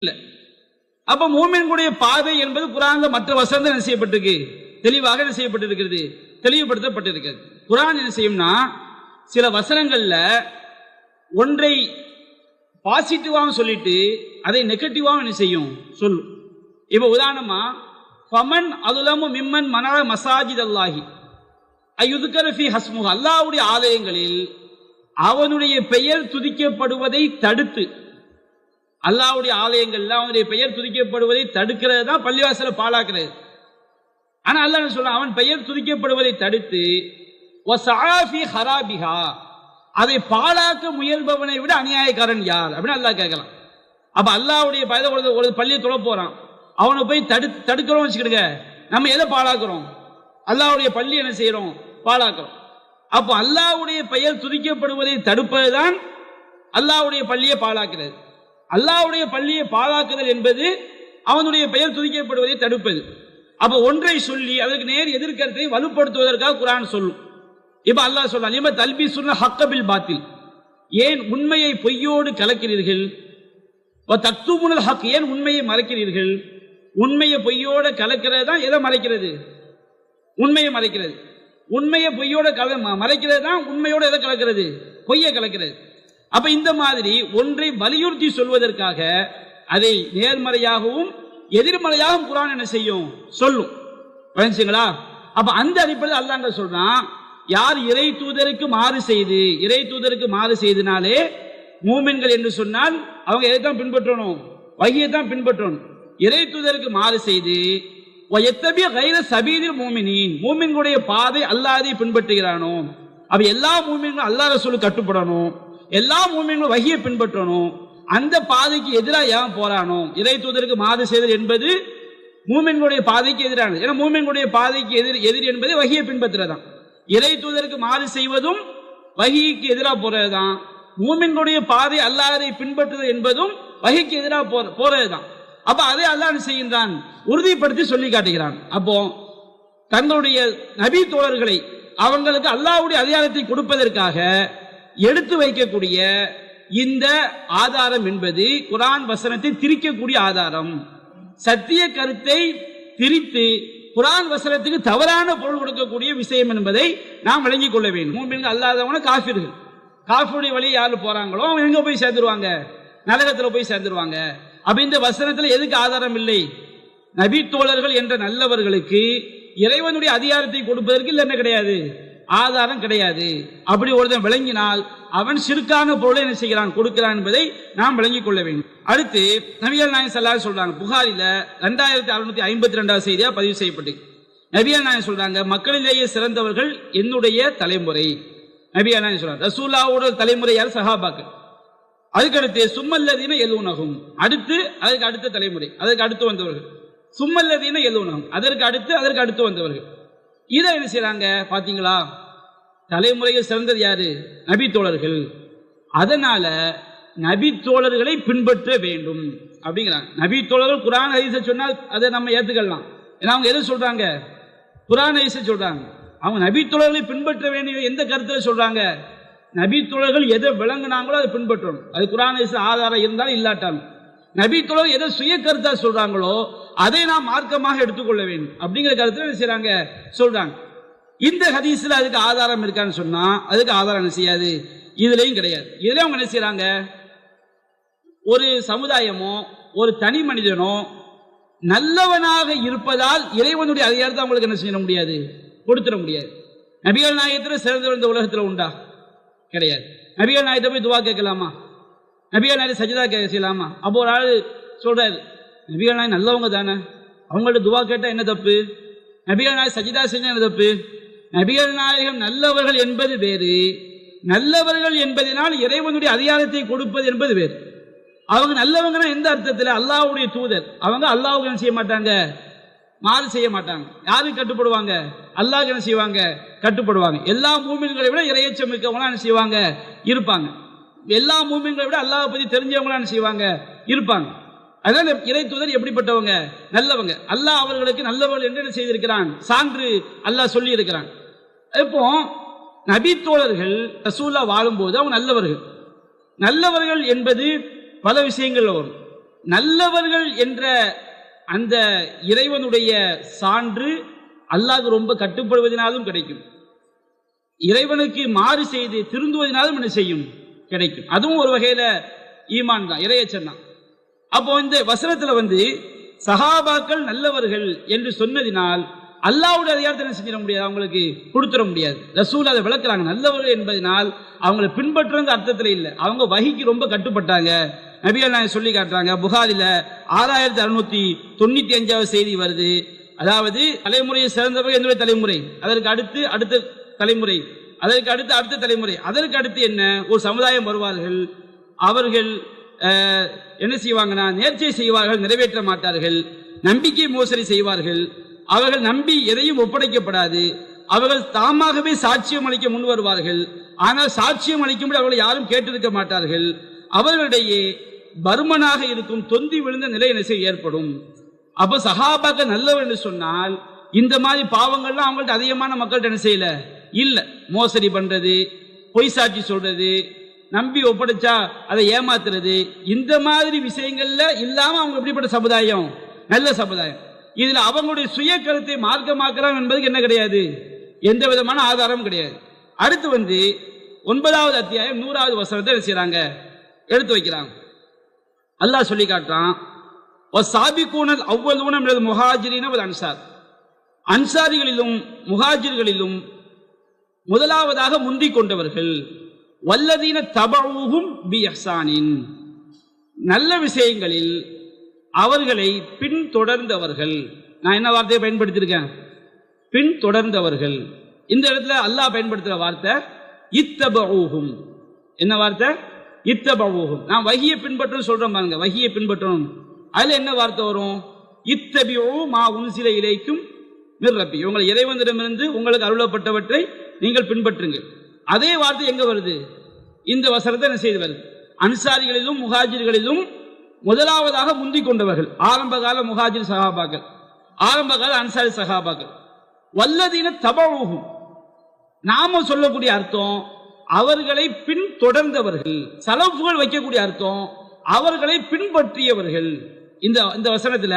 இல்ல. அப்ப மூமின்களுடைய பாதை என்பது குர்ஆன்ல மற்ற வசனங்கள் என்ன செய்யப்பட்டிருக்கு, தெளிவாக என்ன செய்யப்பட்டிருக்கிறது, தெளிவுபடுத்தப்பட்டிருக்கிறது. குர்ஆன் என்ன செய்யும்னா சில வசனங்கள்ல ஒன்றை பாசிட்டிவாக சொல்லிட்டு அதை நெகட்டிவாக என்ன செய்யும் சொல்லும். இப்ப உதாரணமா ஃபமன் அதுலமு மிம்மன் மனஅ மசாஜித் அல்லாஹி அய்யுத்கர ஃபீ ஹஸ்முஹு, அல்லாஹ்வுடைய ஆலயங்களில் அவனுடைய பெயர் துதிக்கப்படுவதை தடுத்து, அல்லாஹ்வுடைய ஆலயங்கள்ல அவனுடைய பெயர் துதிக்கப்படுவதை தடுக்கிறது தான் பள்ளிவாசலை பாழாக்குறது. ஆனா அல்லாஹ் என்ன சொல்றான், அவன் பெயர் துதிக்கப்படுவதை தடுத்து வஸஆ ஃபீ ஹராபிஹா, அதை பாழாக்க முயல்பவனை விட அநியாயக்காரன் யார் அப்படின்னு அல்லாஹ் கேட்கலாம். அப்ப அல்லாஹ்வுடைய ஒரு பள்ளியை தொழ போறான், அவனை போய் தடுக்கிறோம் வச்சுக்கிடுங்க, நம்ம எதை பாழாக்குறோம், அல்லாஹ்வுடைய பள்ளி என்ன செய்யறோம், பாழாக்குறோம். அப்போ அல்லாஹ்வுடைய பெயர் துதிக்கப்படுவதை தடுப்பதுதான் அல்லாஹ்வுடைய பள்ளியை பாழாக்குறது. அல்லாஹ்வுடைய பள்ளியை பாழாக்குதல் என்பது அவனுடைய பெயர் துதிக்கப்படுவதை தடுப்பது. அப்ப ஒன்றை சொல்லி அதற்கு நேர் எதிர்கருத்தை வலுப்படுத்துவதற்காக குர்ஆன் சொல்லும். இப்ப அல்லாஹ் சொல்றான், லிம தல்பிசுன ஹக்க பில் பாத்தில், ஏன் உண்மையை பொய்யோடு கலக்கிறீர்கள், வ தக்துமுனல் ஹக், ஏன் உண்மையை மறைக்கிறீர்கள். உண்மையை பொய்யோடு கலக்கிறது தான் எதை மறைக்கிறது, உண்மையை மறைக்கிறது. உண்மையை பொய்யோட மறைக்கிறது தான் உண்மையோட எதை கலக்கிறது, பொய்யை கலக்கிறது. அப்ப இந்த மாதிரி ஒன்றை வலியுறுத்தி சொல்வதற்காக அதை நேர்மறையாகவும் எதிர்மறையாகவும் குர்ஆன் என்ன செய்யும், சொல்லும். புரிஞ்சுங்களா? அப்ப அந்த அடிப்படையில் அல்லாஹ் சொல்றான், யார் இறை தூதருக்கு மாறு செய்தனாலே மூமின்கள் என்று சொன்னால் அவங்க எதைத்தான் பின்பற்றணும், வஹியை தான் பின்பற்றணும். இறை தூதருக்கு மாறு செய்து வயத்தபி கைர சபீலில் மூமினீன், மூமின்களுடைய பாதை அல்லாஹ்வை பின்பற்றுகிறானோ, அப்ப எல்லா மூமின்களும் அல்லாஹ் ரசூலுக்கு கட்டுப்படணும், எல்லா மூமின்களும் வஹியை பின்பற்றணும். அந்த பாதைக்கு எதிராக ஏன் போறானோ, இறை தூதருக்கு மாறு செய்தல் என்பது மூமின்களுடைய பாதைக்கு எதிரானது. ஏன்னா மூமின்களுடைய பாதைக்கு எதிர் என்பது வஹியை பின்பற்றுறதுதான். இறை தூதருக்கு மாறு செய்வதும் வஹிக்கு எதிராக போறதுதான். மூமின்களுடைய பாதை அல்லாஹ்வை பின்பற்றுவது என்பதும் வஹிக்கு எதிராக போறதுதான். அப்ப அதை அல்லாஹ் செய்கின்றான், உறுதிப்படுத்தி சொல்லி காட்டுகிறான். அப்போ தங்களுடைய நபி தோழர்களை அவங்களுக்கு அல்லாஹ்வுடைய அதிகாரத்தை கொடுப்பதற்காக எடுத்து வைக்கக்கூடிய இந்த ஆதாரம் என்பது குர்ஆன் வசனத்தை திரிக்கக்கூடிய ஆதாரம். சத்திய கருத்தை திரித்து குர்ஆன் வசனத்துக்கு தவறான பொருள் கொடுக்கக்கூடிய விஷயம் என்பதை நாம் விளங்கிக் கொள்ள வேண்டும். மூமின்கள் அல்லாதவங்க காஃபிர்கள், காஃபிருடைய வழி யாரு போறாங்களோ அவங்க எங்க போய் சேர்ந்துருவாங்க, நரகத்தில் போய் சேர்ந்துருவாங்க. அப்ப இந்த வசனத்தில் எதுக்கு ஆதாரம் இல்லை, நபி தோழர்கள் என்ற நல்லவர்களுக்கு இறைவனுடைய அதிகாரத்தை கொடுப்பதற்கு இல்லை என்ன கிடையாது, ஆதாரம் கிடையாது. அப்படி ஒருத்தன் விளங்கினால் அவன் ஷிர்கான பொருளை என்ன செய்கிறான், கொடுக்கிறான் என்பதை நாம் விளங்கிக் கொள்ள வேண்டும். அடுத்து நபிகள் நாயகம் ஸல்லல்லாஹு அலைஹி சொல்றாங்க, புகாரில 2652 செய்தியா பதிவு செய்யப்பட்டு, நபிகள் நாயகம் சொல்றாங்க, மக்களிலேயே சிறந்தவர்கள் என்னுடைய தலைமுறை. நபிகள் நாயகம் சொல்றாங்க, ரசூலுல்லாஹ்வோட தலைமுறை யார், சஹாபாக்கள். அதுக்கடுத்து சும்மல்லதீன எலூனஹும், அதுக்கு அடுத்த தலைமுறை, அதற்கு அடுத்து வந்தவர்கள். சும்மல்லதீன எலூனஹும், அதற்கு அடுத்து வந்தவர்கள். இதை என்ன செய்யறாங்க பாத்தீங்களா, தலைமுறையில் சிறந்தது யாரு, நபி தோழர்கள். அதனால நபி தோழர்களை பின்பற்ற வேண்டும் அப்படிங்கிறாங்க. நபி தோழர்கள் குர்ஆன் ஹதீஸை சொன்னால் அதை நம்ம ஏத்துக்கலாம். ஏன்னா அவங்க எதை சொல்றாங்க, குர்ஆன் ஹதீஸை சொல்றாங்க. அவங்க நபி தோழர்களை பின்பற்ற வேண்டிய எந்த கருத்துல சொல்றாங்க, நபி தோழர்கள் எதை விளங்குனாங்களோ அதை பின்பற்றணும். அது குர்ஆன் ஹதீஸ் ஆதாரம் இருந்தாலும் இல்லாட்டாலும் நபி தோழர்கள் எதை சுய கருத்தா சொல்றாங்களோ அதை நாம் மார்க்கமாக எடுத்துக்கொள்ள வேண்டும் அப்படிங்கிற கருத்துல என்ன செய்யறாங்க, சொல்றாங்க. இந்த ஹதீஸ்ல அதுக்கு ஆதாரம் இருக்கான்னு சொன்னா அதுக்கு ஆதாரம் என்ன செய்யாது, இதுலயும் கிடையாது. இதுல அவங்க என்ன செய்யறாங்க, ஒரு சமுதாயமோ ஒரு தனி மனிதனோ நல்லவனாக இருப்பதால் இறைவனுடைய அதிகாரத்தை அவங்களுக்கு என்ன செய்ய முடியாது, கொடுத்துட முடியாது. நபிகள் நாயகத்தில் சிறந்த இந்த உலகத்தில் உண்டா, கிடையாது. நபிகள் நாயகத்தை போய் துவா கேட்கலாமா, நபிகள் நாயகத்தை சஜிதா செய்யலாமா? அப்போ ஒரு ஆள் சொல்றாரு, நபிகள் நாயகம் நல்லவங்க தானே, அவங்கள்ட்ட துவா கேட்டா என்ன தப்பு, நபிகள் நாயகம் சஜிதா செஞ்சா என்ன தப்பு? நபிகள் நாயகம் நல்லவர்கள் என்பது வேறு, நல்லவர்கள் என்பதனால் இறைவனுடைய அதிகாரத்தை கொடுப்பது என்பது வேறு. அவங்க நல்லவங்கன்னா எந்த அர்த்தத்தில், அல்லாஹ்வுடைய தூதர், அவங்க அல்லாஹ்வுக்கு என்ன செய்ய மாட்டாங்க, மாறு செய்ய மாட்டாங்க. யாருக்கு கட்டுப்படுவாங்க, அல்லாஹ்வுக்கு என்ன செய்வாங்க, கட்டுப்படுவாங்க. எல்லா மூமின்களை விட இறையச்சம் மிக்கவங்களா என்ன செய்வாங்க, இருப்பாங்க. எல்லா மூமின்களை விட அல்லாஹ்வை பத்தி தெரிஞ்சவங்களா என்ன செய்வாங்க, இருப்பாங்க. அதனால இறை தூதர் எப்படிப்பட்டவங்க, நல்லவங்க. அல்லாஹ் அவர்களுக்கு நல்லவர்கள் என்று என்ன செய்திருக்கிறான், சான்று அல்லாஹ் சொல்லி இருக்கிறான். இப்போ நபி தோழர்கள் ரசூலுல்லாஹ் வாழும்போது அவங்க நல்லவர்கள். நல்லவர்கள் என்பது பல விஷயங்கள்ல வரும். நல்லவர்கள் என்ற அந்த இறைவனுடைய சான்று அல்லாஹ்வுக்கு ரொம்ப கட்டுப்படுவதனாலும் கிடைக்கும், இறைவனுக்கு மாறு செய்து திருந்துவதனாலும் என்ன செய்யும், கிடைக்கும். அதுவும் ஒரு வகையில ஈமான் தான், இறையச்சம் தான். அப்போ இந்த வசனத்துல சஹாபாக்கள் நல்லவர்கள் என்று சொன்னதினால் அல்லாஹ்வுடைய அதிகாரத்தை என்ன செஞ்சிட முடியாது, அவங்களுக்கு கொடுத்துட முடியாது. ரசூல் அதை விளக்குறாங்க, நல்லவர்கள் என்பதனால் அவங்களை பின்பற்றுற அர்த்தத்தில் இல்லை, அவங்க வஹிக்கு ரொம்ப கட்டுப்பட்டாங்க. நபிகள் நாயகம் சொல்லி காட்டுறாங்க. புகாரில 6695வது செய்தி வருது. அதாவது தலைமுறையை சிறந்தவர்கள் என்னுடைய தலைமுறை, அதற்கு அடுத்து அடுத்த தலைமுறை, அதற்கு அடுத்து அடுத்த தலைமுறை, அதற்கு அடுத்து என்ன ஒரு சமுதாயம் வருவார்கள். அவர்கள் என்ன செய்வாங்கன்னா நேர்ச்சை செய்வார்கள், நிறைவேற்ற மாட்டார்கள், நம்பிக்கை மோசடி செய்வார்கள், அவர்கள் நம்பி எதையும் ஒப்படைக்கப்படாது, அவர்கள் தாமாகவே சாட்சியம் அளிக்க முன் வருவார்கள், ஆனால் சாட்சியம் அளிக்கும்படி அவர்களை யாரும் கேட்டிருக்க மாட்டார்கள், அவர்களிடையே பருமனாக இருக்கும் தொந்தி விழுந்த நிலை என்ன செய்ய ஏற்படும். அப்ப சஹாபாக்கள் நல்லவர் என்று சொன்னால் இந்த மாதிரி பாவங்கள்லாம் அவங்கள்ட்ட அதிகமான மக்கள்கிட்ட என்ன செய்யல இல்ல. மோசடி பண்றது, பொய் சாட்சி சொல்றது, நம்பி ஒப்படைச்சா அதை ஏமாத்துறது, இந்த மாதிரி விஷயங்கள்ல இல்லாம அவங்க எப்படிப்பட்ட சமுதாயம், நல்ல சமுதாயம். இதுல அவங்களுடைய சுய கருத்தை மார்க்கமாக்கலாம் என்பதுக்கு என்ன கிடையாது, எந்த விதமான ஆதாரமும் கிடையாது. அடுத்து 9வது அத்தியாயம் 100வது வசனத்தை என்ன செய்யறாங்க, எடுத்து வைக்கிறாங்க. அல்லாஹ் சொல்லி காட்டுறான், வஸாபிகூனல் அவ்வலூன மினல் முஹாஜிரீன வல் அன்சார், அன்சாரிகளிலும் முஹாஜிர்களிலும் முதலாவதாக முந்திக் கொண்டவர்கள், வல்லதீன தபஊஹும் பி இஹ்சானின், நல்ல விஷயங்களில் அவர்களை பின்தொடர்ந்தவர்கள். நான் என்ன வார்த்தையை பயன்படுத்தியிருக்கேன், பின்தொடர்ந்தவர்கள். இந்த இடத்துல அல்லாஹ் பயன்படுத்துற வார்த்தை இத்தபஊஹும். என்ன வார்த்தை, இத்தபஊஹும். நான் வஹியை பின்பற்றணும் சொல்றேன் பாருங்க, வஹியை பின்பற்றணும். அதுல என்ன வார்த்தை வரும், இத்தபிஊ மா உன்சில இலைக்கும் மிர் ரப்பி, உங்கள் இறைவனிடமிருந்து உங்களுக்கு அருளப்பட்டவற்றை நீங்கள் பின்பற்றுங்கள். அதே வார்த்தை எங்க வருது, இந்த வசனத்தை என்ன செய்து வருது, அன்சாரிகளிலும் முஹாஜிர்களிலும் முதலாவதாக முந்திக் கொண்டவர்கள், ஆரம்ப கால முஹாஜிர் சஹாபாக்கள், ஆரம்ப கால அன்சாரி சஹாபாக்கள். வல்லதீன தபஊஹும், நாம சொல்லக்கூடிய அர்த்தம் அவர்களை பின்தொடர்ந்தவர்கள், சலஃபுகள் வைக்கக்கூடிய அர்த்தம் அவர்களை பின்பற்றியவர்கள். இந்த வசனத்துல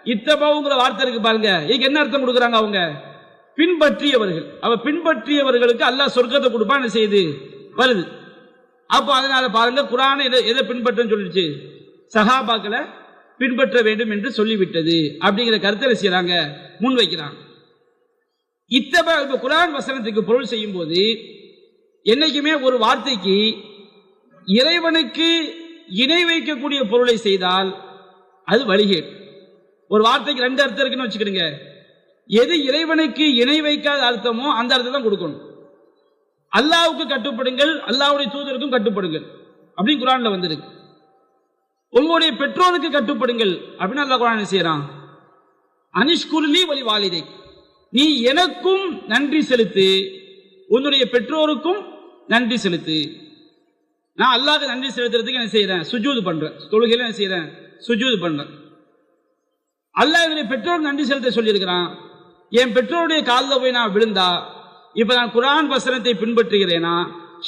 இத்தபவுங்கிற வார்த்தை இருக்கு பாருங்க, இதுக்கு என்ன அர்த்தம் கொடுக்குறாங்க, அவங்க பின்பற்றியவர்கள். அவ பின்பற்றியவர்களுக்கு அல்லாஹ் சொர்க்கத்தை கொடுப்பான், என்ன செய்யுது வருது. அப்போ அதனால பாருங்க, குர்ஆன் எதை பின்பற்றன்னு சொல்லிடுச்சு, சஹாபாக்களை பின்பற்ற வேண்டும் என்று சொல்லிவிட்டது அப்படிங்கிற கருத்தை செய்யறாங்க, முன் வைக்கிறாங்க. இத்தபா குர்ஆன் வசனத்துக்கு பொருள் செய்யும் போது என்னைக்குமே ஒரு வார்த்தைக்கு இறைவனுக்கு இணை வைக்கக்கூடிய பொருளை செய்தால் அது வழிகேடு. ஒரு வார்த்தைக்கு 2 அர்த்தம் இருக்குன்னு வச்சுக்கிடுங்க, எது இறைவனுக்கு இணை வைக்காத அர்த்தமோ அந்த அர்த்தம் தான் கொடுக்கணும். அல்லாஹ்வுக்கு கட்டுப்படுங்கள், அல்லாஹ்வுடைய தூதருக்கும் கட்டுப்படுங்கள் அப்படின்னு குர்ஆன்ல வந்திருக்கு. உங்களுடைய பெற்றோருக்கு கட்டுப்படுங்கள் அப்படின்னு அல்லாஹ் குர்ஆன் செய்யறான். அனிஷ்குர்லி வலி வாலிதை, நீ எனக்கும் நன்றி செலுத்து, உன்னுடைய பெற்றோருக்கும் நன்றி செலுத்து. நான் அல்லாஹ்க்கு நன்றி செலுத்துறதுக்கு என்ன செய்யறேன், சுஜூது பண்றேன், தொழுகையில என்ன செய்யறேன், சுஜூது பண்றேன். அல்லாஹ் என்னுடைய பெற்றோருக்கு நன்றி செலுத்த சொல்லியிருக்கிறான். என் பெற்றோருடைய காலில் போய் நான் விழுந்தா இப்ப நான் குர்ஆன் வசனத்தை பின்பற்றுகிறேனா,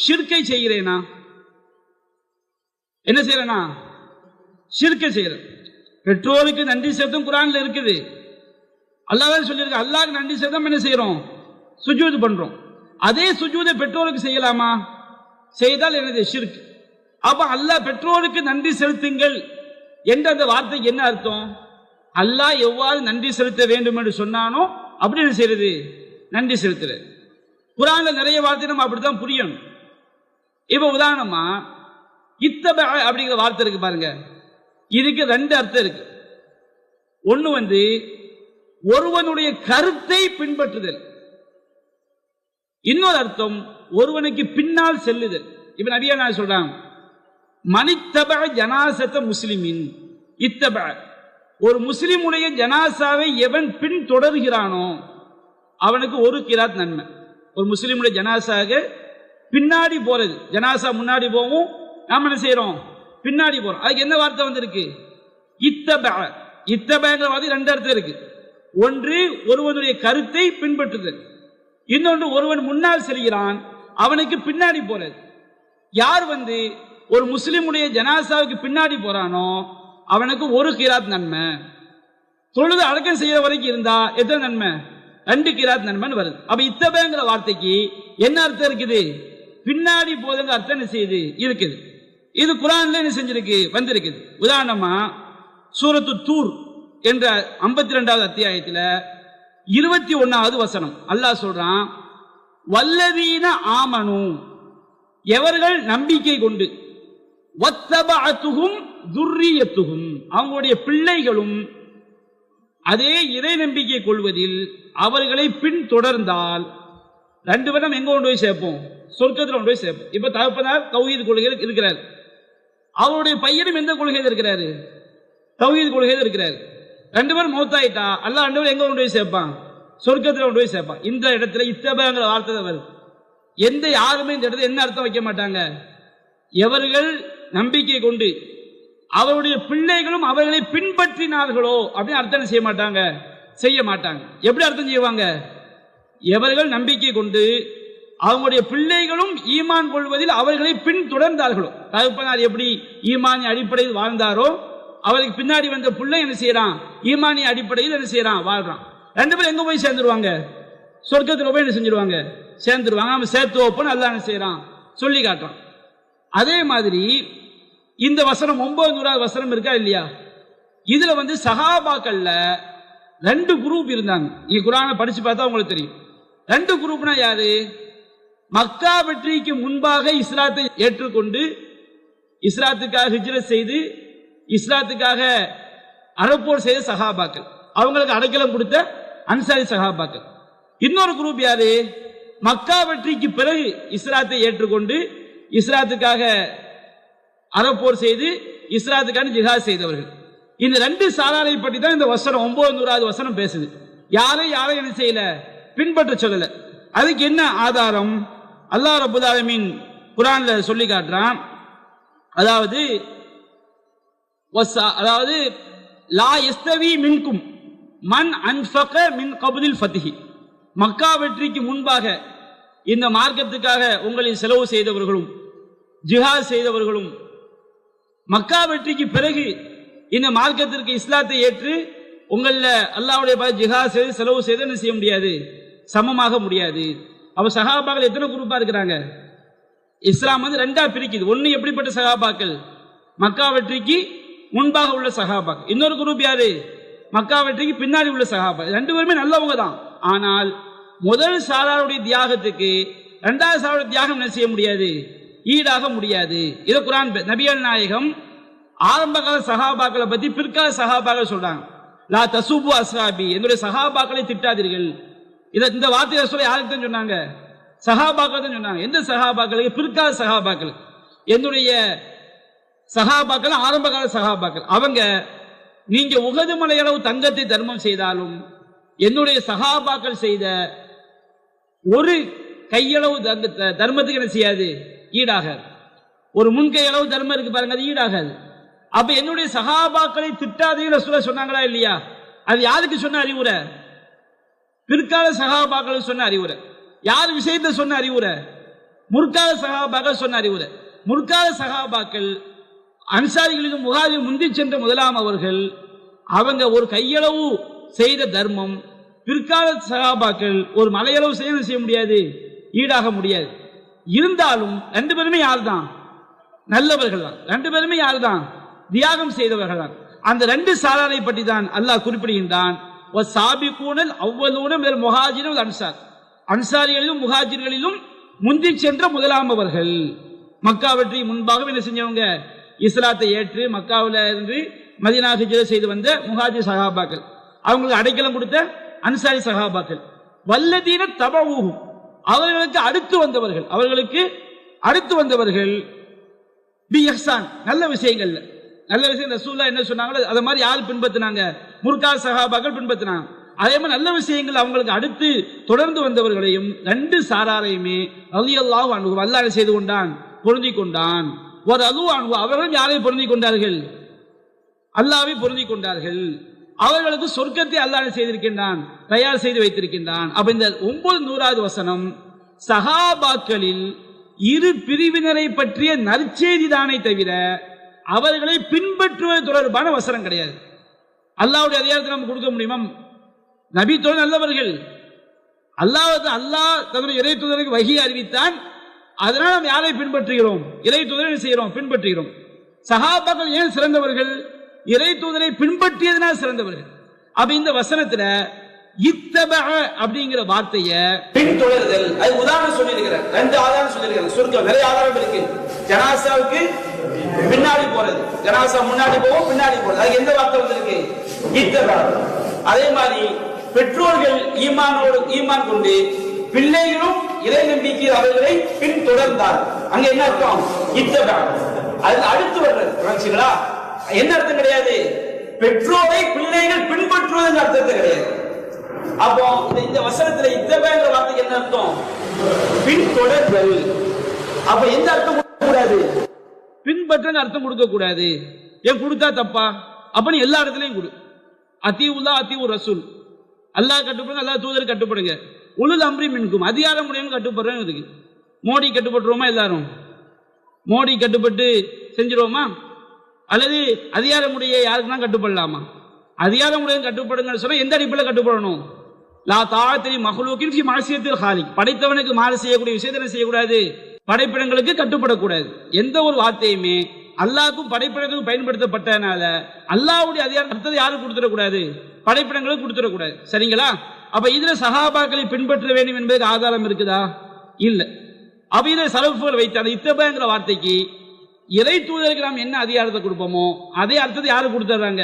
ஷிர்கை செய்கிறேனா, என்ன செய்யறேனா, ஷிர்கை செய்யறேன். பெற்றோருக்கு நன்றி செலுத்தும் குர்ஆன்ல இருக்குது, அல்லாஹ் சொல்லியிருக்க. அல்லாஹ்க்கு நன்றி செலுத்தம் என்ன செய்யறோம், சுஜூது பண்றோம். அதே சுஜூதை பெற்றோருக்கு செய்யலாமா, செய்தால் என்னது ஷிர்க். அப்ப அல்லாஹ் பெற்றோருக்கு நன்றி செலுத்துங்கள் என்ற அந்த வார்த்தைக்கு என்ன அர்த்தம், அல்லாஹ் எவ்வாறு நன்றி செலுத்த வேண்டும் என்று சொன்னானோ அப்படி என்ன செய்யறது, நன்றி செலுத்துறது. குர்ஆன்ல நிறைய வார்த்தை நம்ம அப்படித்தான் புரியணும். இப்ப உதாரணமா இத்தப அப்படிங்கிற வார்த்தை இருக்கு பாருங்க, இதுக்கு 2 அர்த்தம் இருக்கு. ஒண்ணு ஒருவனுடைய கருத்தை பின்பற்றுதல், இன்னொரு அர்த்தம் ஒருவனுக்கு பின்னால் செல்லுதல். இப்ப நபியா நான் சொல்றாங்க, மனித்தப ஜனாசத்த முஸ்லிமின் இத்தப, ஒரு முஸ்லிமுடைய ஜனாசாவை எவன் பின் தொடர்கிறானோ அவனுக்கு 1 கிராத் நன்மை. ஒரு முஸ்லிமுடைய ஜனாசாக பின்னாடி போறது, ஜனாசா முன்னாடி போவோம், நாம என்ன செய்யறோம், பின்னாடி போறோம். அதுக்கு என்ன வார்த்தை வந்திருக்கு, இத்தப. இத்தபங்கிற வார்த்தை 2 அர்த்தம் இருக்கு. ஒன்று ஒருவனுடைய கருத்தை பின்பற்றுதல், இன்னொன்று ஒருவன் முன்னால் செல்கிறான் அவனுக்கு பின்னாடி போறது. யார் ஒரு முஸ்லிமுடைய ஜனாசாவுக்கு பின்னாடி போறானோ அவனுக்கு ஒரு கிராத் நன்மை. தொழுது அடக்கம் செய்யற வரைக்கும் இருந்தா எத்தனை நன்மை? 2 கிராத் நன்மைன்னு வருது. அப்ப இத்தபைங்கிற வார்த்தைக்கு என்ன அர்த்தம் இருக்குது? பின்னாடி போதுங்க அர்த்தம் என்ன செய்யுது இருக்குது. இது குர்ஆன்ல என்ன செஞ்சிருக்கு வந்திருக்குது. உதாரணமா சூரத்து தூர் என்ற 52வது அத்தியாயத்தில் 21வது வசனம் அல்லாஹ் சொல்றான், வல்லதீன ஆமனு, எவர்கள் நம்பிக்கை கொண்டு, வத்தபஅத்துஹும் துர்ரியத்துஹும், அவங்களுடைய பிள்ளைகளும் அதே இறை நம்பிக்கை கொள்வதில் அவர்களை பின்தொடர்ந்தால், 2 பேரும் எங்க கொண்டு போய் சேர்ப்போம்? சொர்க்கத்தில் கொண்டு போய் சேர்ப்போம். இப்ப தகப்பனார் தௌஹீத் கொள்கையில் இருக்கிறார், அவருடைய பையனும் எந்த கொள்கையில் இருக்கிறாரு? தௌஹீத் கொள்கையில் இருக்கிறார். 2 பேரும் மௌத்தாயிட்டா அல்லாஹ் 2 பேரும் எங்க கொண்டு போய் சேர்ப்பான்? சொர்க்கத்தில் கொண்டு போய் சேர்ப்பான். இந்த இடத்துல இத்தபங்கிற வார்த்தை வருது. எந்த யாருமே இந்த இடத்துல என்ன அர்த்தம் வைக்க மாட்டாங்க? எவர்கள் நம்பிக்கை கொண்டு அவருடைய பிள்ளைகளும் அவர்களை பின்பற்றினார்களோ அப்படின்னு அர்த்தம் செய்ய மாட்டாங்க, செய்ய மாட்டாங்க. எப்படி அர்த்தம் செய்வாங்க? எவர்கள் நம்பிக்கை கொண்டு அவங்களுடைய பிள்ளைகளும் ஈமான் கொள்வதில் அவர்களை பின்தொடர்ந்தார்களோ, தகப்பனார் எப்படி ஈமானிய அடிப்படையில் வாழ்ந்தாரோ அவருக்கு பின்னாடி வந்த பிள்ளை என்ன செய்யறான்? ஈமானிய அடிப்படையில் என்ன செய்யறான்? வாழ்றான். 2 பேரும் எங்க போய் சேர்ந்துருவாங்க? சொர்க்கத்தில் போய் என்ன செஞ்சிருவாங்க? சேர்ந்துருவாங்க. நம்ம சேர்த்து வைப்போன்னு அல்லாஹ் என்ன செய்யறான்? சொல்லி காட்டுறான். அதே மாதிரி இந்த வசனம் 900வது வசனம் இருக்கா இல்லையா? இதுல சஹாபாக்கள்ல 2 குரூப் இருந்தாங்க. நீ குர்ஆனை படிச்சு பார்த்தா உங்களுக்கு தெரியும். 2 குரூப்னா யாரு? மக்கா வெற்றிக்கு முன்பாக இஸ்லாத்தை ஏற்றுக்கொண்டு இஸ்லாத்துக்காக ஹிஜ்ரத் செய்து இஸ்லாத்துக்காக அறப்போர் செய்த சஹாபாக்கள், அவங்களுக்கு அடைக்கலம் கொடுத்த அன்சாரி சஹாபாக்கள். இன்னொரு குரூப் யாரு? மக்கா வெற்றிக்கு பிறகு இஸ்லாத்தை ஏற்றுக்கொண்டு இஸ்லாத்துக்காக அறப்போர் செய்து இஸ்லாத்துக்கான ஜிஹாத் செய்தவர்கள். இந்த 2 சாராரை பற்றி தான் இந்த வசனம் 900வது வசனம் பேசுது. யாரை என்ன செய்யல? பின்பற்ற சொல்லல. அதுக்கு என்ன ஆதாரம்? அல்லாஹ் ரப்பல் ஆலமீன் குர்ஆன்ல சொல்லி காட்டுறான். அதாவது லா யஸ்தவி மின்கும் மன் அன்ஃபக மின் கப்லில் ஃபத்ஹி, மக்கா வெற்றிக்கு முன்பாக இந்த மார்க்கத்துக்காக உங்களில் செலவு செய்தவர்களும் ஜிஹாத் செய்தவர்களும் மக்கா வெற்றிக்கு பிறகு இந்த மார்க்கத்திற்கு இஸ்லாத்தை ஏற்று உங்கள அல்லாஹ்வுடைய ஜிஹாத் செய்து செலவு செய்து என்ன செய்ய முடியாது? சமமாக முடியாது. அப்ப சஹாபாக்கள் எத்தனை குரூப்பா இருக்கிறாங்க? இஸ்லாம் 2ஆ பிரிக்குது. ஒன்னு எப்படிப்பட்ட சஹாபாக்கள்? மக்கா வெற்றிக்கு முன்பாக உள்ள சஹாபாக்கள். இன்னொரு குரூப் யாரு? மக்கா வெற்றிக்கு பின்னாடி உள்ள சஹாபாக்கள். 2 பேருமே நல்லவங்க தான். ஆனால் முதல் சாராருடைய தியாகத்துக்கு 2வது சாராருடைய தியாகம் என்ன செய்ய முடியாது? ஈடாக முடியாது. இதை குர்ஆன் நபிகள் நாயகம் ஆரம்ப கால சஹாபாக்களை பத்தி பிற்கால சஹாபாக்கள் சொல்றாங்க. லா தசுபு அஸ்ஹாபி, என்னுடைய சஹாபாக்களை திட்டாதீர்கள். இந்த வார்த்தையை சொல்ல யாருக்கு தான் சொன்னாங்க? சஹாபாக்கள் தான் சொன்னாங்க. எந்த சஹாபாக்களுக்கு? பிற்கால சஹாபாக்கள். என்னுடைய சஹாபாக்கள் ஆரம்ப கால சஹாபாக்கள். அவங்க நீங்க உகது மலையளவு தங்கத்தை தர்மம் செய்தாலும் என்னுடைய சஹாபாக்கள் செய்த ஒரு கையளவு தர்மத்துக்கு என்ன செய்யாது? ஈடாகாது. ஒரு முன்கையளவு தர்மம் இருக்கு பாருங்க, அது ஈடாகாது. அப்ப என்னுடைய சஹாபாக்களை திட்டாதீங்க ரசூலுல்லாஹ் சொன்னாங்களா இல்லையா? அது யாருக்கு சொன்ன அறிவுரை? பிற்கால சஹாபாக்கள் சொன்ன அறிவுரை. யார் விஷயத்தை சொன்ன அறிவுரை? முற்கால சஹாபாக்கள் சொன்ன அறிவுரை. முற்கால சஹாபாக்கள் அன்சாரிகளிலும் முஹாஜிர் முந்தி சென்ற முதலாம் அவர்கள், அவங்க ஒரு கையளவு செய்த தர்மம் பிற்கால சஹாபாக்கள் ஒரு மலையளவு செய்ய முடியாது, ஈடாக முடியாது. இருந்தாலும் 2 பேருமே யார் தான்? நல்லவர்கள் தான். 2 பேருமே யார் தான்? தியாகம் செய்தவர்கள் தான். அந்த 2 சாராரை பற்றி தான் அல்லாஹ் குறிப்பிடுகின்றான். அன்சாரிகளிலும் முஹாஜிர்களிலும் முந்தி சென்ற முதலாம் அவர்கள், மக்கா வெற்றி முன்பாக என்ன செஞ்சவங்க? இஸ்லாத்தை ஏற்று மக்காவில் இருந்து மதீனா ஹிஜ்ரத் செய்து வந்த முஹாஜிர் சஹாபாக்கள், அவங்களுக்கு அடைக்கலம் கொடுத்த அன்சாரி சஹாபாக்கள். வல்லதீன தபஊஹு, அவர்களுக்கு அடுத்து வந்தவர்கள் பி இஹ்சான், நல்ல விஷயங்கள்ல. நல்ல விஷயம் ரசூலுல்லாஹ் என்ன சொன்னாங்களோ அதை மாதிரி யார் பின்பற்றினாங்க? முற்கால சஹாபாக்கள் பின்பற்றினாங்க. அதே மாதிரி நல்ல விஷயங்கள் அவங்களுக்கு அடுத்து தொடர்ந்து வந்தவர்களையும் 2 சாராரையுமே ரலியல்லாஹு அன்ஹு அல்லாஹ் செய்து கொண்டான், பொருந்தி கொண்டான். அவர்களும் யாரை பொருந்தி கொண்டார்கள்? அல்லாஹ்வை பொருந்தி கொண்டார்கள். அவர்களுக்கு சொர்க்கத்தை அல்லாஹ் செய்திருக்கின்றான், தயார் செய்து வைத்திருக்கின்றான். அப்ப இந்த 900வது வசனம் சஹாபாக்களில் 2 பிரிவினரை பற்றிய நற்செய்தி தானே தவிர அவர்களை பின்பற்றுவது தொடர்பான வசனம் கிடையாது. அல்லாஹ்வுடைய அதிகாரத்தை நம்ம கொடுக்க முடியுமா? நபி தோழர் நல்லவர்கள், அல்லாஹ் தன்னுடைய இறை தூதருக்கு வஹி அறிவித்தான். அதனால் நாம் யாரை பின்பற்றுகிறோம்? இறை தூதரை செய்கிறோம், பின்பற்றுகிறோம். சஹாபாக்கள் ஏன் சிறந்தவர்கள்? இறை தூதரை பின்பற்றியதனால் சிறந்தவர்கள். அப்ப இந்த வசனத்துல இத்தபஅ அப்படிங்கிற வார்த்தையை பின்தொடர்தல், அது உதாரணம் சொல்லியிருக்கிறார். 2 ஆதாரம் சொல்லியிருக்கிறார். சுருக்கம் நிறைய ஆதாரம் இருக்கு. ஜனாசாவுக்கு பின்னாடி போறது, ஜனாசா முன்னாடி போவோம், பின்னாடி போறது, அதுக்கு எந்த வார்த்தை வந்திருக்கு? இத்தபஅ. அதே மாதிரி பெற்றோர்கள் ஈமான் கொண்டு பிள்ளைகளும் இறை நம்பிக்கை அவர்களை பின்தொடர்ந்தார். அங்க என்ன அர்த்தம்? இத்தபஅ. அது அடுத்து வர்றது என்ன அர்த்தம் கிடையாது. பெற்றோரை பிள்ளைகள் பின்பற்றுவதற்கு அர்த்தத்தை கிடையாது. அப்போ இந்த வசனத்துல இத்தபஅங்கிற வார்த்தைக்கு என்ன அர்த்தம்? பின்தொடர்தல். அப்ப எந்த அர்த்தம் கொடுக்க கூடாது? பின்பற்ற அர்த்தம் கொடுக்க கூடாது. ஏன் கொடுத்தா தப்பா? அப்ப எல்லா இடத்துலயும் கொடு. அத்தீஉல்லாஹ் அத்தீஉர் ரசூல், அல்லாஹ் கட்டுப்படுங்க, அல்லாஹ் தூதர் கட்டுப்படுங்க. உலுல் அம்ரி மின்கும், அதிகாரம் உடையவங்க கட்டுப்படுறேன்னு இருக்கு. மோடி கட்டுப்பட்டுருவோமா? எல்லாரும் மோடி கட்டுப்பட்டு செஞ்சிருவோமா? அல்லது அதிகாரமுடைய யாருக்குன்னா கட்டுப்படலாமா? அதிகாரமுடைய கட்டுப்படுங்க சொன்னா எந்த அடிப்படையில் கட்டுப்படணும்? லா தாஅத்தி மக்லூக்கின் ஃபீ மஅசியத்தில் காலிக், படைத்தவனுக்கு மாறு செய்யக்கூடிய விஷயத்தை செய்யக்கூடாது, படைப்பிடங்களுக்கு கட்டுப்படக்கூடாது. எந்த ஒரு வார்த்தையுமே அல்லாஹ்வுக்கும் படைப்பிடங்களுக்கும் பயன்படுத்தப்பட்டனால அல்லாஹ்வுடைய அதிகாரத்தை யாரும் கொடுத்துடக்கூடாது, படைப்பிடங்களுக்கு கொடுத்துடக்கூடாது. சரிங்களா? அப்ப இதுல சஹாபாக்களை பின்பற்ற வேண்டும் என்பதற்கு ஆதாரம் இருக்குதா? இல்ல. அப்ப இதை சலஃபுகள் வைத்த அந்த இத்தபஅங்கிற வார்த்தைக்கு இறை தூதருக்கு நாம் என்ன அதிகாரத்தை கொடுப்போமோ அதே அர்த்தத்தை யாரு கொடுத்துறாங்க?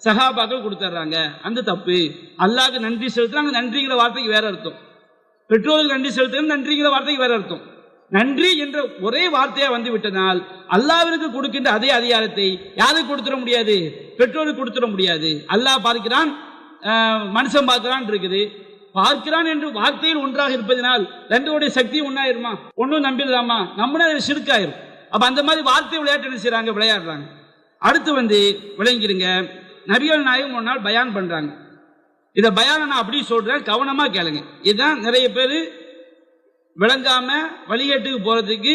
சஹாபாக்கள் கொடுத்துறாங்க. அந்த தப்பு. அல்லாஹ்க்கு நன்றி செலுத்துறாங்க, நன்றிங்கிற வார்த்தைக்கு வேற அர்த்தம். பெற்றோருக்கு நன்றி செலுத்துறது நன்றிங்கிற வார்த்தைக்கு வேற அர்த்தம். நன்றி என்ற ஒரே வார்த்தையா வந்து விட்டதால் அல்லாஹ்விற்கு கொடுக்கின்ற அதே அதிகாரத்தை யாருக்கு கொடுத்துட முடியாது? பெற்றோருக்கு கொடுத்துட முடியாது. அல்லாஹ் பார்க்கிறான், மனுஷன் பார்க்கிறான் இருக்குது. பார்க்கிறான் என்று வார்த்தையில் ஒன்றாக இருப்பதனால் ரெண்டோடைய சக்தி ஒன்னாயிருமா? ஒன்னும் நம்பிடலாமா? நம்மளே சிறுக்காயிரும். அப்ப அந்த மாதிரி வார்த்தை விளையாட்டு என்ன செய்யறாங்க? விளையாடுறாங்க. அடுத்து விளங்கிருங்க, நபிகள் நாயகம் ஒரு நாள் பயான் பண்றாங்க. இத பயான நான் அப்படி சொல்றேன், கவனமா கேளுங்க. இதுதான் நிறைய பேர் விளங்காம வழிகேட்டுக்கு போறதுக்கு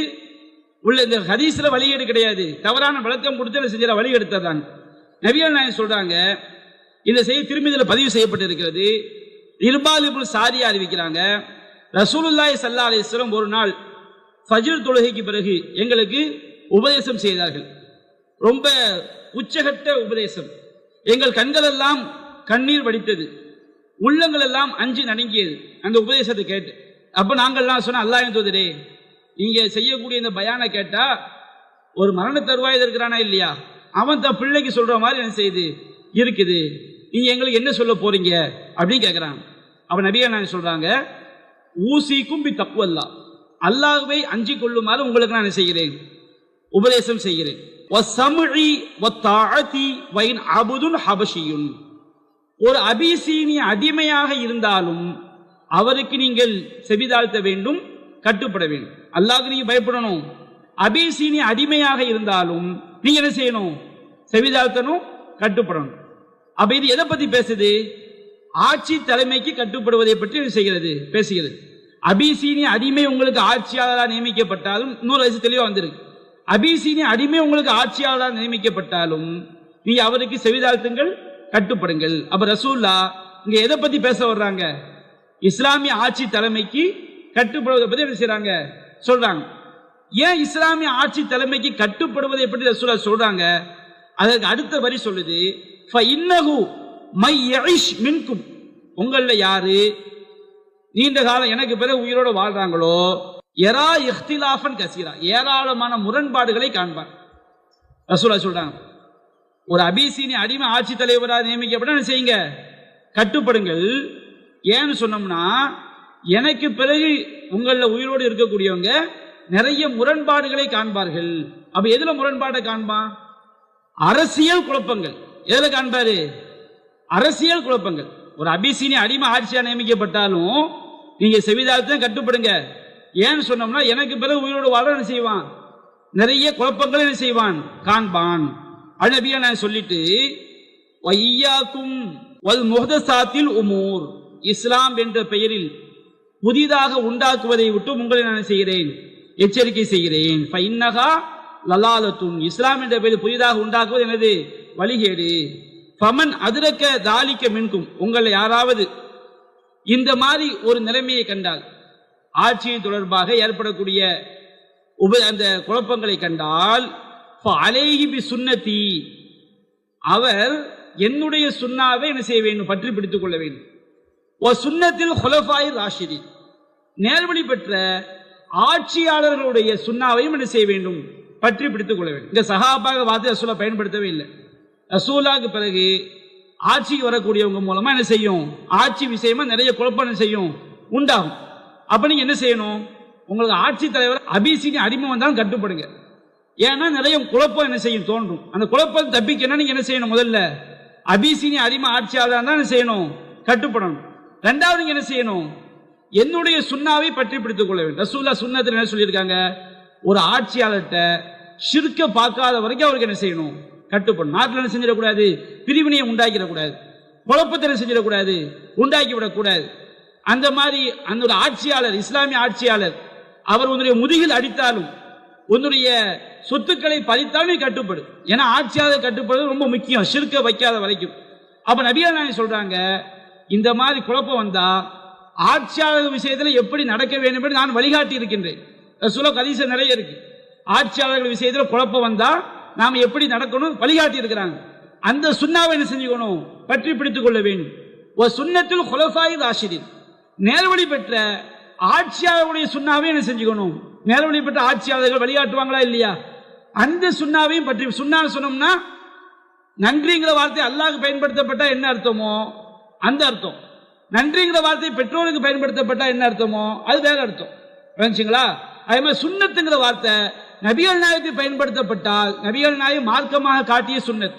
உள்ள இந்த ஹதீஸ்ல வழிகேடு கிடையாது, தவறான விளக்கம் கொடுத்து செஞ்ச வழி எடுத்துறாங்க. நபிகள் நாயகம் சொல்றாங்க, இந்த செய்தி திருமதியில பதிவு செய்யப்பட்டிருக்கிறது. இர்பால் இப்னு சாரியா அறிவிக்கிறாங்க, ரசூலுல்லாஹி ஸல்லல்லாஹு அலைஹி வஸல்லம் ஒரு நாள் ஃபஜ்ர் தொழுகைக்கு பிறகு எங்களுக்கு உபதேசம் செய்தார்கள். ரொம்ப உச்சகட்ட உபதேசம். எங்கள் கண்கள் எல்லாம் கண்ணீர் வடித்தது, உள்ளங்கள் எல்லாம் அஞ்சு நடுங்கியது அந்த உபதேசத்தை கேட்டு. அப்ப நாங்கள்லாம் சொன்ன, அல்லாஹ்வின் தூதரே, நீங்க செய்யக்கூடிய இந்த பயானை கேட்டா ஒரு மரண தருவாயில் இருக்கிறானா இல்லையா, அவன் தன் பிள்ளைக்கு சொல்ற மாதிரி என்ன செய்யுது இருக்குது, நீங்க எங்களுக்கு என்ன சொல்ல போறீங்க அப்படின்னு கேட்கிறான். அவன் நபியா நான் சொல்றாங்க, ஊசிக்கும் பி தக்வல்லாஹ், அல்லாஹ்வை அஞ்சி கொள்ளுமாறு உங்களுக்கு நான் செய்கிறேன், உபதேசம் செய்கிறேன். ஒரு அபிசீனிய அடிமையாக இருந்தாலும் அவருக்கு நீங்கள் செவிதாழ்த்த வேண்டும், கட்டுப்பட வேண்டும். அல்லாஹ்வுக்கு நீங்க பயப்படணும். அபிசீனிய அடிமையாக இருந்தாலும் நீங்க என்ன செய்யணும்? செவிதாழ்த்தணும், கட்டுப்படணும். அப்ப இது எதை பத்தி பேசுது? ஆட்சி தலைமைக்கு கட்டுப்படுவதை பற்றி செய்கிறது, பேசுகிறது. அபிசீனிய அடிமை உங்களுக்கு ஆட்சியாளராக நியமிக்கப்பட்டாலும், 100 வயசு தெளிவா வந்திருக்கு. அபிசீனிய அடிமை உங்களுக்கு ஆட்சியாளராக நியமிக்கப்பட்டாலும் நீங்க அவருக்கு செவிதாழ்த்துங்கள், கட்டுப்படுங்கள். அப்ப ரசூல்லா இங்க எதை பத்தி பேச வர்றாங்க? இஸ்லாமிய ஆட்சி தலைமைக்கு கட்டுப்படுவதை பத்தி என்ன செய்றாங்க? சொல்றாங்க. ஏன் இஸ்லாமிய ஆட்சி தலைமைக்கு கட்டுப்படுவதை பற்றி ரசூலா சொல்றாங்க? அதற்கு அடுத்த வரி சொல்லுது, ஃபஇன்னஹு மை யஇஷ் மின்கும், உங்கள யாரு நீண்ட காலம் எனக்கு பிறகு உயிரோட வாழ்றாங்களோ, யரா இஹ்திலாஃபன் கஸீரா, ஏராளமான முரண்பாடுகளை காண்பார். ரசூலா சொல்றாங்க, ஒரு அபிசீனிய அடிமை ஆட்சி தலைவராக நியமிக்கப்பட்ட என்ன செய்யுங்க? கட்டுப்படுங்கள். ஏன்னு சொன்னோம்னா, எனக்கு பிறகு உங்கள உயிரோடு இருக்கக்கூடியவங்க நிறைய முரண்பாடுகளை காண்பார்கள். அப்ப எதுல முரண்பாடை காண்பான்? அரசியல் குழப்பங்கள். எதுல காண்பாரு? அரசியல் குழப்பங்கள். ஒரு அபிசீனிய அடிமை ஆட்சியா நியமிக்கப்பட்டாலும் நீங்க செவிதாழ்த்தான் கட்டுப்படுங்க. ஏன்னு சொன்னோம்னா, எனக்கு பிறகு உயிரோடு வாழ என்ன செய்வான்? நிறைய குழப்பங்களை என்ன செய்வான்? காண்பான். நபியா நான் சொல்லிட்டு, வையாக்கும் வல் முஹ்தஸாத்தில் உமூர், இஸ்லாம் என்ற பெயரில் புதிதாக உண்டாக்குவதை விட்டு உங்களை நான் செய்கிறேன், எச்சரிக்கை செய்கிறேன். ஃபஇன்னஹா லலாலத்துன், இஸ்லாம் என்ற பெயர் புதிதாக உண்டாக்குவது எனது வழிகேடு. ஃபமன் அதிரக்க தாலிக்க மின்கும், உங்களை யாராவது இந்த மாதிரி ஒரு நிலைமையை கண்டால், ஆட்சி தொடர்பாக ஏற்படக்கூடிய அந்த குழப்பங்களை கண்டால், அலைஹி பி சுன்னதி, அவர் என்னுடைய சுன்னாவை என்ன செய்ய வேண்டும், பற்றி பிடித்துக் கொள்ள வேண்டும். சுன்னத்தில் ஹுலஃபாய் ராஷிதீன், நேர்வழி பெற்ற ஆட்சியாளர்களுடைய சுன்னாவையும் என்ன செய்ய வேண்டும், பற்றி பிடித்துக் கொள்ள வேண்டும். இந்த சஹாபாக வார்த்தை ரசூலா பயன்படுத்தவே இல்லை. ரசூலாக்கு பிறகு ஆட்சிக்கு வரக்கூடியவங்க மூலமா என்ன செய்யும், ஆட்சி விஷயமா நிறைய குழப்பம் என்ன செய்யும், உண்டாகும். அப்ப நீங்க என்ன செய்யணும், உங்களுக்கு ஆட்சி தலைவர் அபிசீனிய அடிமை வந்தாலும் கட்டுப்படுங்க. ஏன்னா நிறைய குழப்பம் என்ன செய்யும் தோன்றும். அந்த குழப்பம் தப்பிக்கணும், நீங்க என்ன செய்யணும், முதல்ல அபிசீனிய அடிமை ஆட்சியாளர் தான் என்ன செய்யணும், கட்டுப்படணும். ரெண்டாவது நீங்க என்ன செய்யணும், என்னுடைய சுன்னாவை பற்றி பிடித்துக் கொள்ள வேண்டும். ரசூலுல்லாஹ் சுன்னத்தில் என்ன சொல்லியிருக்காங்க, ஒரு ஆட்சியாளர்கிட்ட ஷிர்க்க பார்க்காத வரைக்கும் அவருக்கு என்ன செய்யணும், கட்டுப்படும். நாட்டில் என்ன செஞ்சிடக்கூடாது, பிரிவினையை உண்டாக்கிடக்கூடாது, குழப்பத்தை செஞ்சிடக்கூடாது, உண்டாக்கி விடக்கூடாது. அந்த மாதிரி அந்த ஒரு ஆட்சியாளர், இஸ்லாமிய ஆட்சியாளர், அவர் உன்னுடைய முதுகில் அடித்தாலும் உன்னுடைய சொத்துக்களை பறித்தாலும் கட்டுப்படும். ஏன்னா ஆட்சியாளர் கட்டுப்படுறது ரொம்ப முக்கியம், ஷிர்க்க வைக்காத வரைக்கும். அப்ப நபிகள் நாயகம் சொல்றாங்க, இந்த மாதிரி குழப்பம் வந்தா ஆட்சியாளர் விஷயத்தில் எப்படி நடக்க வேண்டும் என்று நான் வழிகாட்டி இருக்கின்றேன். ரசூலுல்லாஹ் ஹதீஸ் நிறைய இருக்கு. ஆட்சியாளர்கள் விஷயத்தில் குழப்பம் வந்தா நாம எப்படி நடக்கணும் வழிகாட்டி இருக்கிறாங்க. அந்த சுன்னாவை என்ன செஞ்சுக்கணும், பற்றி பிடித்துக் கொள்ள வேண்டும். சுன்னத்துல் ஹுலஃபாய் ராஷிதீன், நேர்வழி பெற்ற ஆட்சியாளர்களுடைய சுன்னாவை என்ன செஞ்சுக்கணும், நேர்வழி பெற்ற ஆட்சியாளர்கள் வழிகாட்டுவாங்களா இல்லையா, அந்த சுன்னாவையும் பற்றி. சுன்னா சொன்னோம்னா நன்றிங்கிற வார்த்தை அல்லாஹ்வுக்கு பயன்படுத்தப்பட்டா என்ன அர்த்தமோ அந்த அர்த்தம், நன்றிங்கிற வார்த்தை பெற்றோருக்கு பயன்படுத்தப்பட்டா என்ன அர்த்தமோ அது வேற அர்த்தம். புரிஞ்சுங்களா? அதே மாதிரி சுன்னத்துங்கிற வார்த்தை நபிகள் நாயகத்தை பயன்படுத்தப்பட்டால் நபிகள் நாயகம் மார்க்கமாக காட்டிய சுன்னத்.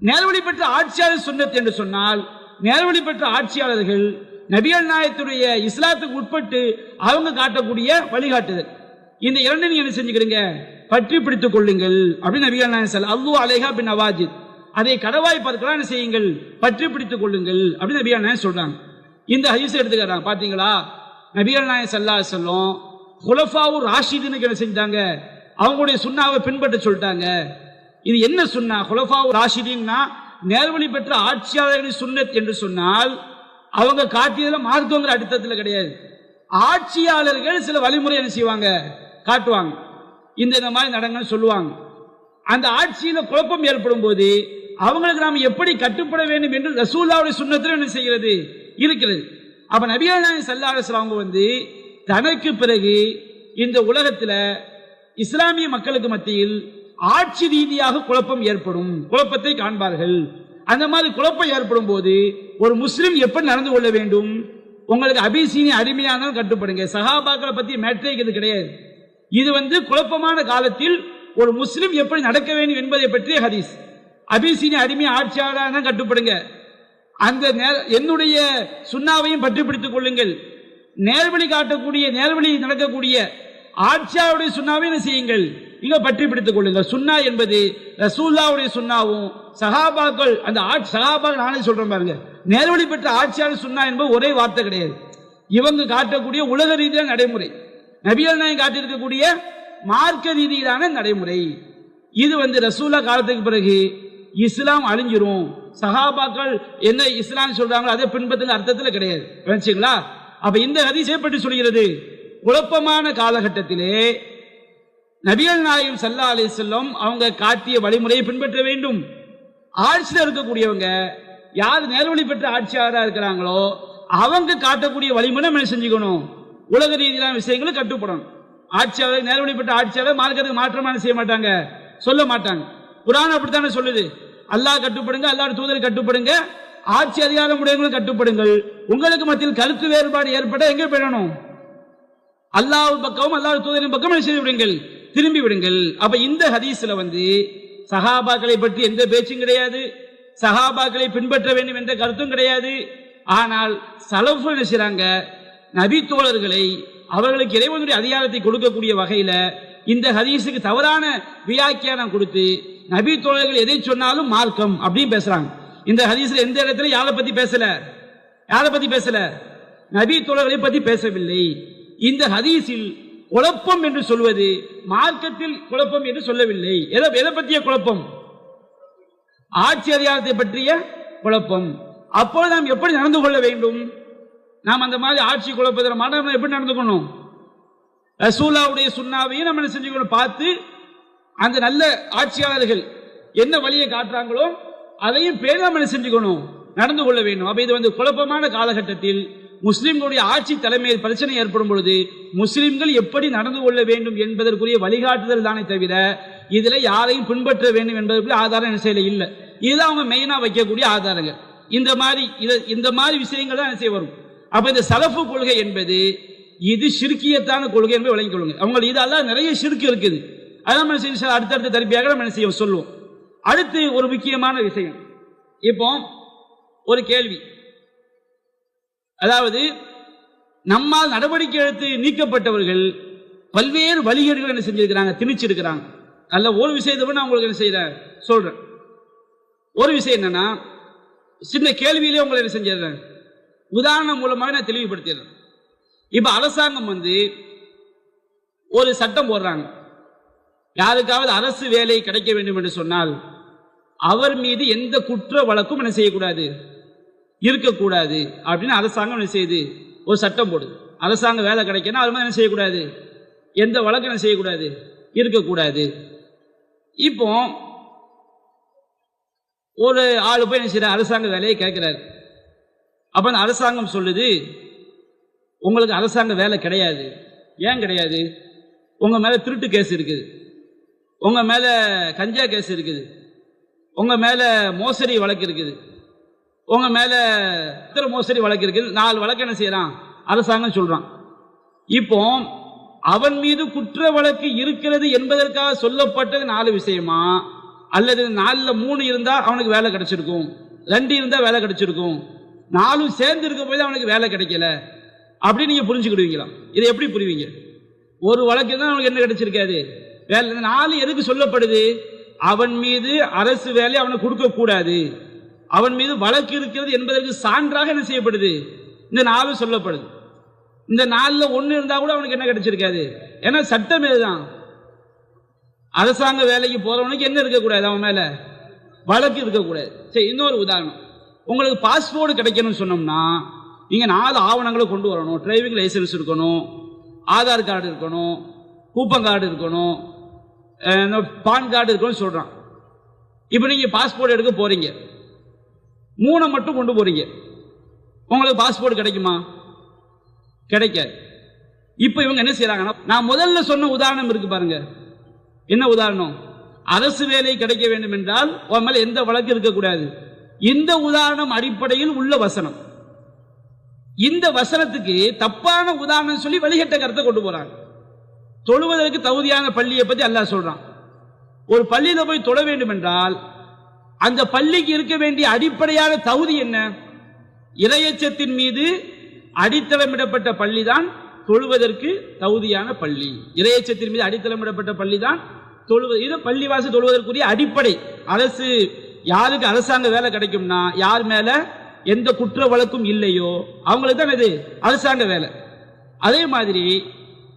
நேர்வழி பெற்ற ஆட்சியாளர் சுன்னத் என்று சொன்னால் நேர்வழி பெற்ற ஆட்சியாளர்கள் நபிகள் நாயகத்துடைய இஸ்லாத்துக்கு உட்பட்டு அவங்க காட்டக்கூடிய வழிகாட்டுதல். இந்த இரண்டு நீங்க என்ன செஞ்சுக்கிறீங்க, பற்றி பிடித்துக் கொள்ளுங்கள் அப்படின்னு நபிகள் நாயகம் ஸல்லல்லாஹு அலைஹி பின் நவாஜித், அதை கடவாய் பார்க்கலாம் என்ன செய்யுங்கள், பற்றி பிடித்துக் கொள்ளுங்கள் அப்படின்னு நபிகள் நாயகம் சொல்றாங்க. இந்த ஹதீஸ் எடுத்துக்கிறாங்க. பாத்தீங்களா, நபிகள் நாயகம் ஸல்லல்லாஹு அலைஹி வஸல்லம் குலஃபாவு ராஷிதீனுக்கு என்ன செஞ்சாங்க, அவங்களுடைய சுன்னாவை பின்பற்ற சொல்லிட்டாங்க. இது என்ன சுன்னா, குலஃபாவு ராஷிதீன்னா நேர்வழி பெற்ற ஆட்சியாளர்களின் சுன்னத் என்று சொன்னால் அவங்க காட்டியதுல மார்க்கங்கிற அடித்தத்தில் கிடையாது. ஆட்சியாளர்கள் சில வழிமுறை என்ன செய்வாங்க, காட்டுவாங்க, இந்த மாதிரி நடங்கன்னு சொல்லுவாங்க. அந்த ஆட்சியில குழப்பம் ஏற்படும் போது அவங்களுக்கு நாம் எப்படி கட்டுப்பட வேண்டும் என்று ரசூலுல்லாஹ்வுடைய சுன்னத்தில் என்ன செய்கிறது இருக்கிறது. அப்ப நபிகள் நாயகம் ஸல்லல்லாஹு அலைஹி வஸல்லம் அவங்க தனக்கு பிறகு இந்த உலகத்துல இஸ்லாமிய மக்களுக்கு மத்தியில் ஆட்சி ரீதியாக குழப்பம் ஏற்படும், குழப்பத்தை காண்பார்கள். அந்த மாதிரி குழப்பம் ஏற்படும் போது ஒரு முஸ்லிம் எப்படி நடந்து கொள்ள வேண்டும், உங்களுக்கு அபிசீனிய அடிமையான கட்டுப்படுங்க. சஹாபாக்களை பத்தி மேட்டரே இது கிடையாது. இது குழப்பமான காலத்தில் ஒரு முஸ்லிம் எப்படி நடக்க வேண்டும் என்பதை பற்றிய ஹதீஸ். அபிசீனிய அடிமை ஆட்சியாளராக கட்டுப்படுங்க, அந்த என்னுடைய சுன்னாவையும் பற்றி பிடித்துக் கொள்ளுங்கள், நேர்வழி காட்டக்கூடிய நேர்வழி நடக்கக்கூடிய ஆட்சியாளருடைய சுன்னாவை என்ன செய்யுங்கள், நீங்க பற்றி பிடித்துக் கொள்ளுங்கள். சுன்னா என்பது ரசூலுல்லாஹ்வுடைய சுன்னாவும் சஹாபாக்கள், அந்த சஹாபாக்கள் நானே சொல்றேன் பாருங்க, நேர்வழி பெற்ற ஆட்சியாளர் சுன்னா என்பது ஒரே வார்த்தை கிடையாது. இவங்க காட்டக்கூடிய உலக ரீதியான நடைமுறை, நபிகள் நாயகம் காட்டியிருக்கக்கூடிய மார்க்க ரீதியிலான நடைமுறை. இது ரசூலுல்லாஹ் காலத்துக்கு பிறகு இஸ்லாம் அழிஞ்சிரும், சஹாபாக்கள் என்ன இஸ்லாம் சொல்றாங்களோ அதே பின்பற்றுற அர்த்தத்தில் கிடையாது. புரிஞ்சுங்களா? அப்ப இந்த ஹதீஸை பற்றி சொல்கிறது, குழப்பமான காலகட்டத்திலே நபிகள் நாயகம் ஸல்லல்லாஹு அலைஹி வஸல்லம் அவங்க காட்டிய வழிமுறையை பின்பற்ற வேண்டும். ஆட்சியில் இருக்கக்கூடியவங்க யார் நேர்வழி பெற்ற ஆட்சியாளராக இருக்கிறாங்களோ அவங்க காட்டக்கூடிய வழிமுறை என்ன செஞ்சுக்கணும், உலக ரீதியிலான விஷயங்களை கட்டுப்படணும். ஆட்சியாளர் நேர்வழி பெற்ற ஆட்சியாளர் மார்க்கத்துக்கு மாற்றமான செய்ய மாட்டாங்க, சொல்ல மாட்டாங்க. குர்ஆன் அப்படித்தானே சொல்லுது, அல்லாஹ் கட்டுப்படுங்க, அல்லாஹ் தூதரை கட்டுப்படுங்க, ஆட்சி அதிகாரம் உடையவங்களை கட்டுப்படுங்கள். உங்களுக்கு மத்தியில் கருத்து வேறுபாடு ஏற்பட எங்கே போயிடணும், அல்லாஹ் பக்கம் அல்லாஹ் தூதரின் பக்கம் என்ன செய்து விடுங்கள், திரும்பி விடுங்கள். அப்ப இந்த ஹதீஸ்ல சஹாபாக்களை பற்றி எந்த பேச்சும் கிடையாது, சஹாபாக்களை பின்பற்ற வேண்டும் என்ற கருத்தும் கிடையாது. ஆனால் சலஃப் என்ன செய்றாங்க, நபி தோழர்களை அவர்களுக்கு இறைவனுடைய அதிகாரத்தை கொடுக்கக்கூடிய வகையில இந்த ஹதீஸுக்கு தவறான வியாக்கியானம் கொடுத்து நபி தோழர்கள் எதை சொன்னாலும் மார்க்கம் அப்படின்னு பேசுறாங்க. இந்த ஹதீஸ்ல எந்த இடத்துல யாரை பத்தி பேசல, யாரை பத்தி பேசல, நபி தோழர்களை பத்தி பேசவில்லை. இந்த ஹதீஸில் குழப்பம் என்று சொல்வது மார்க்கத்தில் குழப்பம் என்று சொல்லவில்லை. எதை பற்றிய குழப்பம்? ஆட்சி அதிகாரத்தை பற்றிய குழப்பம். அப்போது நாம் எப்படி நடந்து கொள்ள வேண்டும்? நாம் அந்த மாதிரி ஆட்சி குழப்பத்தில் மாட்டாம எப்படி நடந்துக்கணும்? ரசூலுல்லாஹ்வுடைய சுன்னாவையும் நம்ம என்ன செஞ்சுக்கணும்? பார்த்து அந்த நல்ல ஆட்சியாளர்கள் என்ன வழியை காட்டுறாங்களோ அதையும் பேர் நம்ம என்ன செஞ்சுக்கணும்? நடந்து கொள்ள வேண்டும். அப்ப இது குழப்பமான காலகட்டத்தில் முஸ்லிம்களுடைய ஆட்சி தலைமையில் பிரச்சனை ஏற்படும் பொழுது முஸ்லிம்கள் எப்படி நடந்து கொள்ள வேண்டும் என்பதற்குரிய வழிகாட்டுதல் தானே தவிர இதுல யாரையும் பின்பற்ற வேண்டும் என்பதற்கு ஆதாரம் என்ன செய்யல இல்லை. இதுதான் அவங்க மெயினா வைக்கக்கூடிய ஆதாரங்கள். இந்த மாதிரி விஷயங்கள் தான் என்ன செய்ய வரும். அப்ப இந்த சலஃபு கொள்கை என்பது இது ஷிர்கியத்தான கொள்கை என்பதை விளங்கிக் கொள்ளுங்க. அவங்க இதெல்லாம் நிறைய ஷிர்க் இருக்குது. அதான் அடுத்தடுத்த தரப்பியாக நம்ம என்ன செய்ய சொல்லுவோம். அடுத்து ஒரு முக்கியமான விஷயம், இப்போ ஒரு கேள்வி, அதாவது நம்மால் நடவடிக்கை எடுத்து நீக்கப்பட்டவர்கள் பல்வேறு வழிகேடுகள் என்ன செஞ்சிருக்கிறாங்க, திணிச்சிருக்கிறாங்க. அல்ல ஒரு விஷயத்தை நான் உங்களுக்கு என்ன செய்ய சொல்றேன். ஒரு விஷயம் என்னன்னா, சின்ன கேள்வியிலே உங்களை என்ன செஞ்சிடறேன், உதாரணம் மூலமாக நான் தெளிவுபடுத்திடுறேன். இப்ப அரசாங்கம் ஒரு சட்டம் போடுறாங்க, யாருக்காவது அரசு வேலை கிடைக்க வேண்டும் என்று சொன்னால் அவர் மீது எந்த குற்ற வழக்கும் என்ன செய்யக்கூடாது, இருக்கக்கூடாது அப்படின்னு அரசாங்கம் என்ன செய்யுது, ஒரு சட்டம் போடுது. அரசாங்க வேலை கிடைக்கணும், அது மாதிரி என்ன செய்யக்கூடாது, எந்த வழக்கம் என்ன செய்யக்கூடாது, இருக்கக்கூடாது. இப்போ ஒரு ஆளு போய் என்ன செய்யற, அரசாங்க வேலையை கேட்கிறாரு. அப்ப அந்த அரசாங்கம் சொல்லுது, உங்களுக்கு அரசாங்க வேலை கிடையாது. ஏன் கிடையாது? உங்க மேல திருட்டு கேஸ் இருக்குது, உங்க மேல கஞ்சா கேஸ் இருக்குது, உங்க மேல மோசடி வழக்கு இருக்குது, உங்க மேல மோசடி வழக்கு இருக்குது. 4 வழக்கு என்ன செய்யறான், அரசாங்கம் சொல்றான். இப்போ அவன் மீது குற்ற வழக்கு இருக்கிறது என்பதற்காக சொல்லப்பட்டது 4 விஷயமா, அல்லது 4ல 3 இருந்தா அவனுக்கு வேலை கிடைச்சிருக்கும், 2 இருந்தா வேலை கிடைச்சிருக்கும், 4 சேர்ந்து இருக்க போய் அவனுக்கு வேலை கிடைக்கல அப்படின்னு நீங்க புரிஞ்சுக்கிடுவீங்களா? இதை எப்படி புரிவீங்க? ஒரு வழக்கு தான் அவனுக்கு என்ன கிடைச்சிருக்காது, வேலை. 4 எதுக்கு சொல்லப்படுது? அவன் மீது அரசு வேலை அவனுக்கு கொடுக்க கூடாது, அவன் மீது வழக்கு இருக்கிறது என்பதற்கு சான்றாக என்ன செய்யப்படுது, இந்த 4 சொல்லப்படுது. இந்த 4ல 1 இருந்தா கூட அவனுக்கு என்ன கிடைச்சிருக்காது. ஏன்னா சட்டம் இதுதான், அரசாங்க வேலைக்கு போறவனுக்கு என்ன இருக்கக்கூடாது, அவன் மேல வழக்கு இருக்கக்கூடாது. சரி, இன்னொரு உதாரணம், உங்களுக்கு பாஸ்போர்ட் கிடைக்கணும்னு சொன்னோம்னா நீங்க 4 ஆவணங்களை கொண்டு வரணும். டிரைவிங் லைசன்ஸ் இருக்கணும், ஆதார் கார்டு இருக்கணும், கூப்பன் கார்டு இருக்கணும், பான் கார்டு இருக்கணும்னு சொல்றான். இப்ப நீங்க பாஸ்போர்ட் எடுக்க போறீங்க, 3 மட்டும் கொண்டு போறீங்க, உங்களுக்கு பாஸ்போர்ட் கிடைக்குமா? கிடைக்காது. இப்ப இவங்க என்ன செய்யறாங்கன்னா, நான் முதல்ல சொன்ன உதாரணம் இருக்கு பாருங்க, என்ன உதாரணம், அரசு வேலை கிடைக்க வேண்டும் என்றால் உன் மேல எந்த வழக்கு இருக்கக்கூடாது. இந்த உதாரணம் அடிப்படையில் உள்ள வசனம். இந்த வசனத்துக்கு தப்பான உதாரணம் சொல்லி வழிகட்ட கருத்தை கொண்டு போறாங்க. தொழுவதற்கு தகுதியான பள்ளியை பத்தி அல்லாஹ் சொல்றான். ஒரு பள்ளியில போய் தொழ வேண்டும் என்றால் அந்த பள்ளிக்கு இருக்க வேண்டிய அடிப்படையான தகுதி என்ன? இறையச்சத்தின் மீது அடித்தளமிடப்பட்ட பள்ளி தான் தொழுவதற்கு தகுதியான பள்ளி. இறையச்சத்தின் மீது அடித்தளமிடப்பட்ட பள்ளி தான் தொழுவது. இது பள்ளிவாசல் தொழுவதற்குரிய அடிப்படை. அரசு யாருக்கு அரசாங்க வேலை கிடைக்கும்னா யார் மேல எந்த குற்ற வழக்கும் இல்லையோ அவங்களுக்கு தான் இது அரசாங்க வேலை. அதே மாதிரி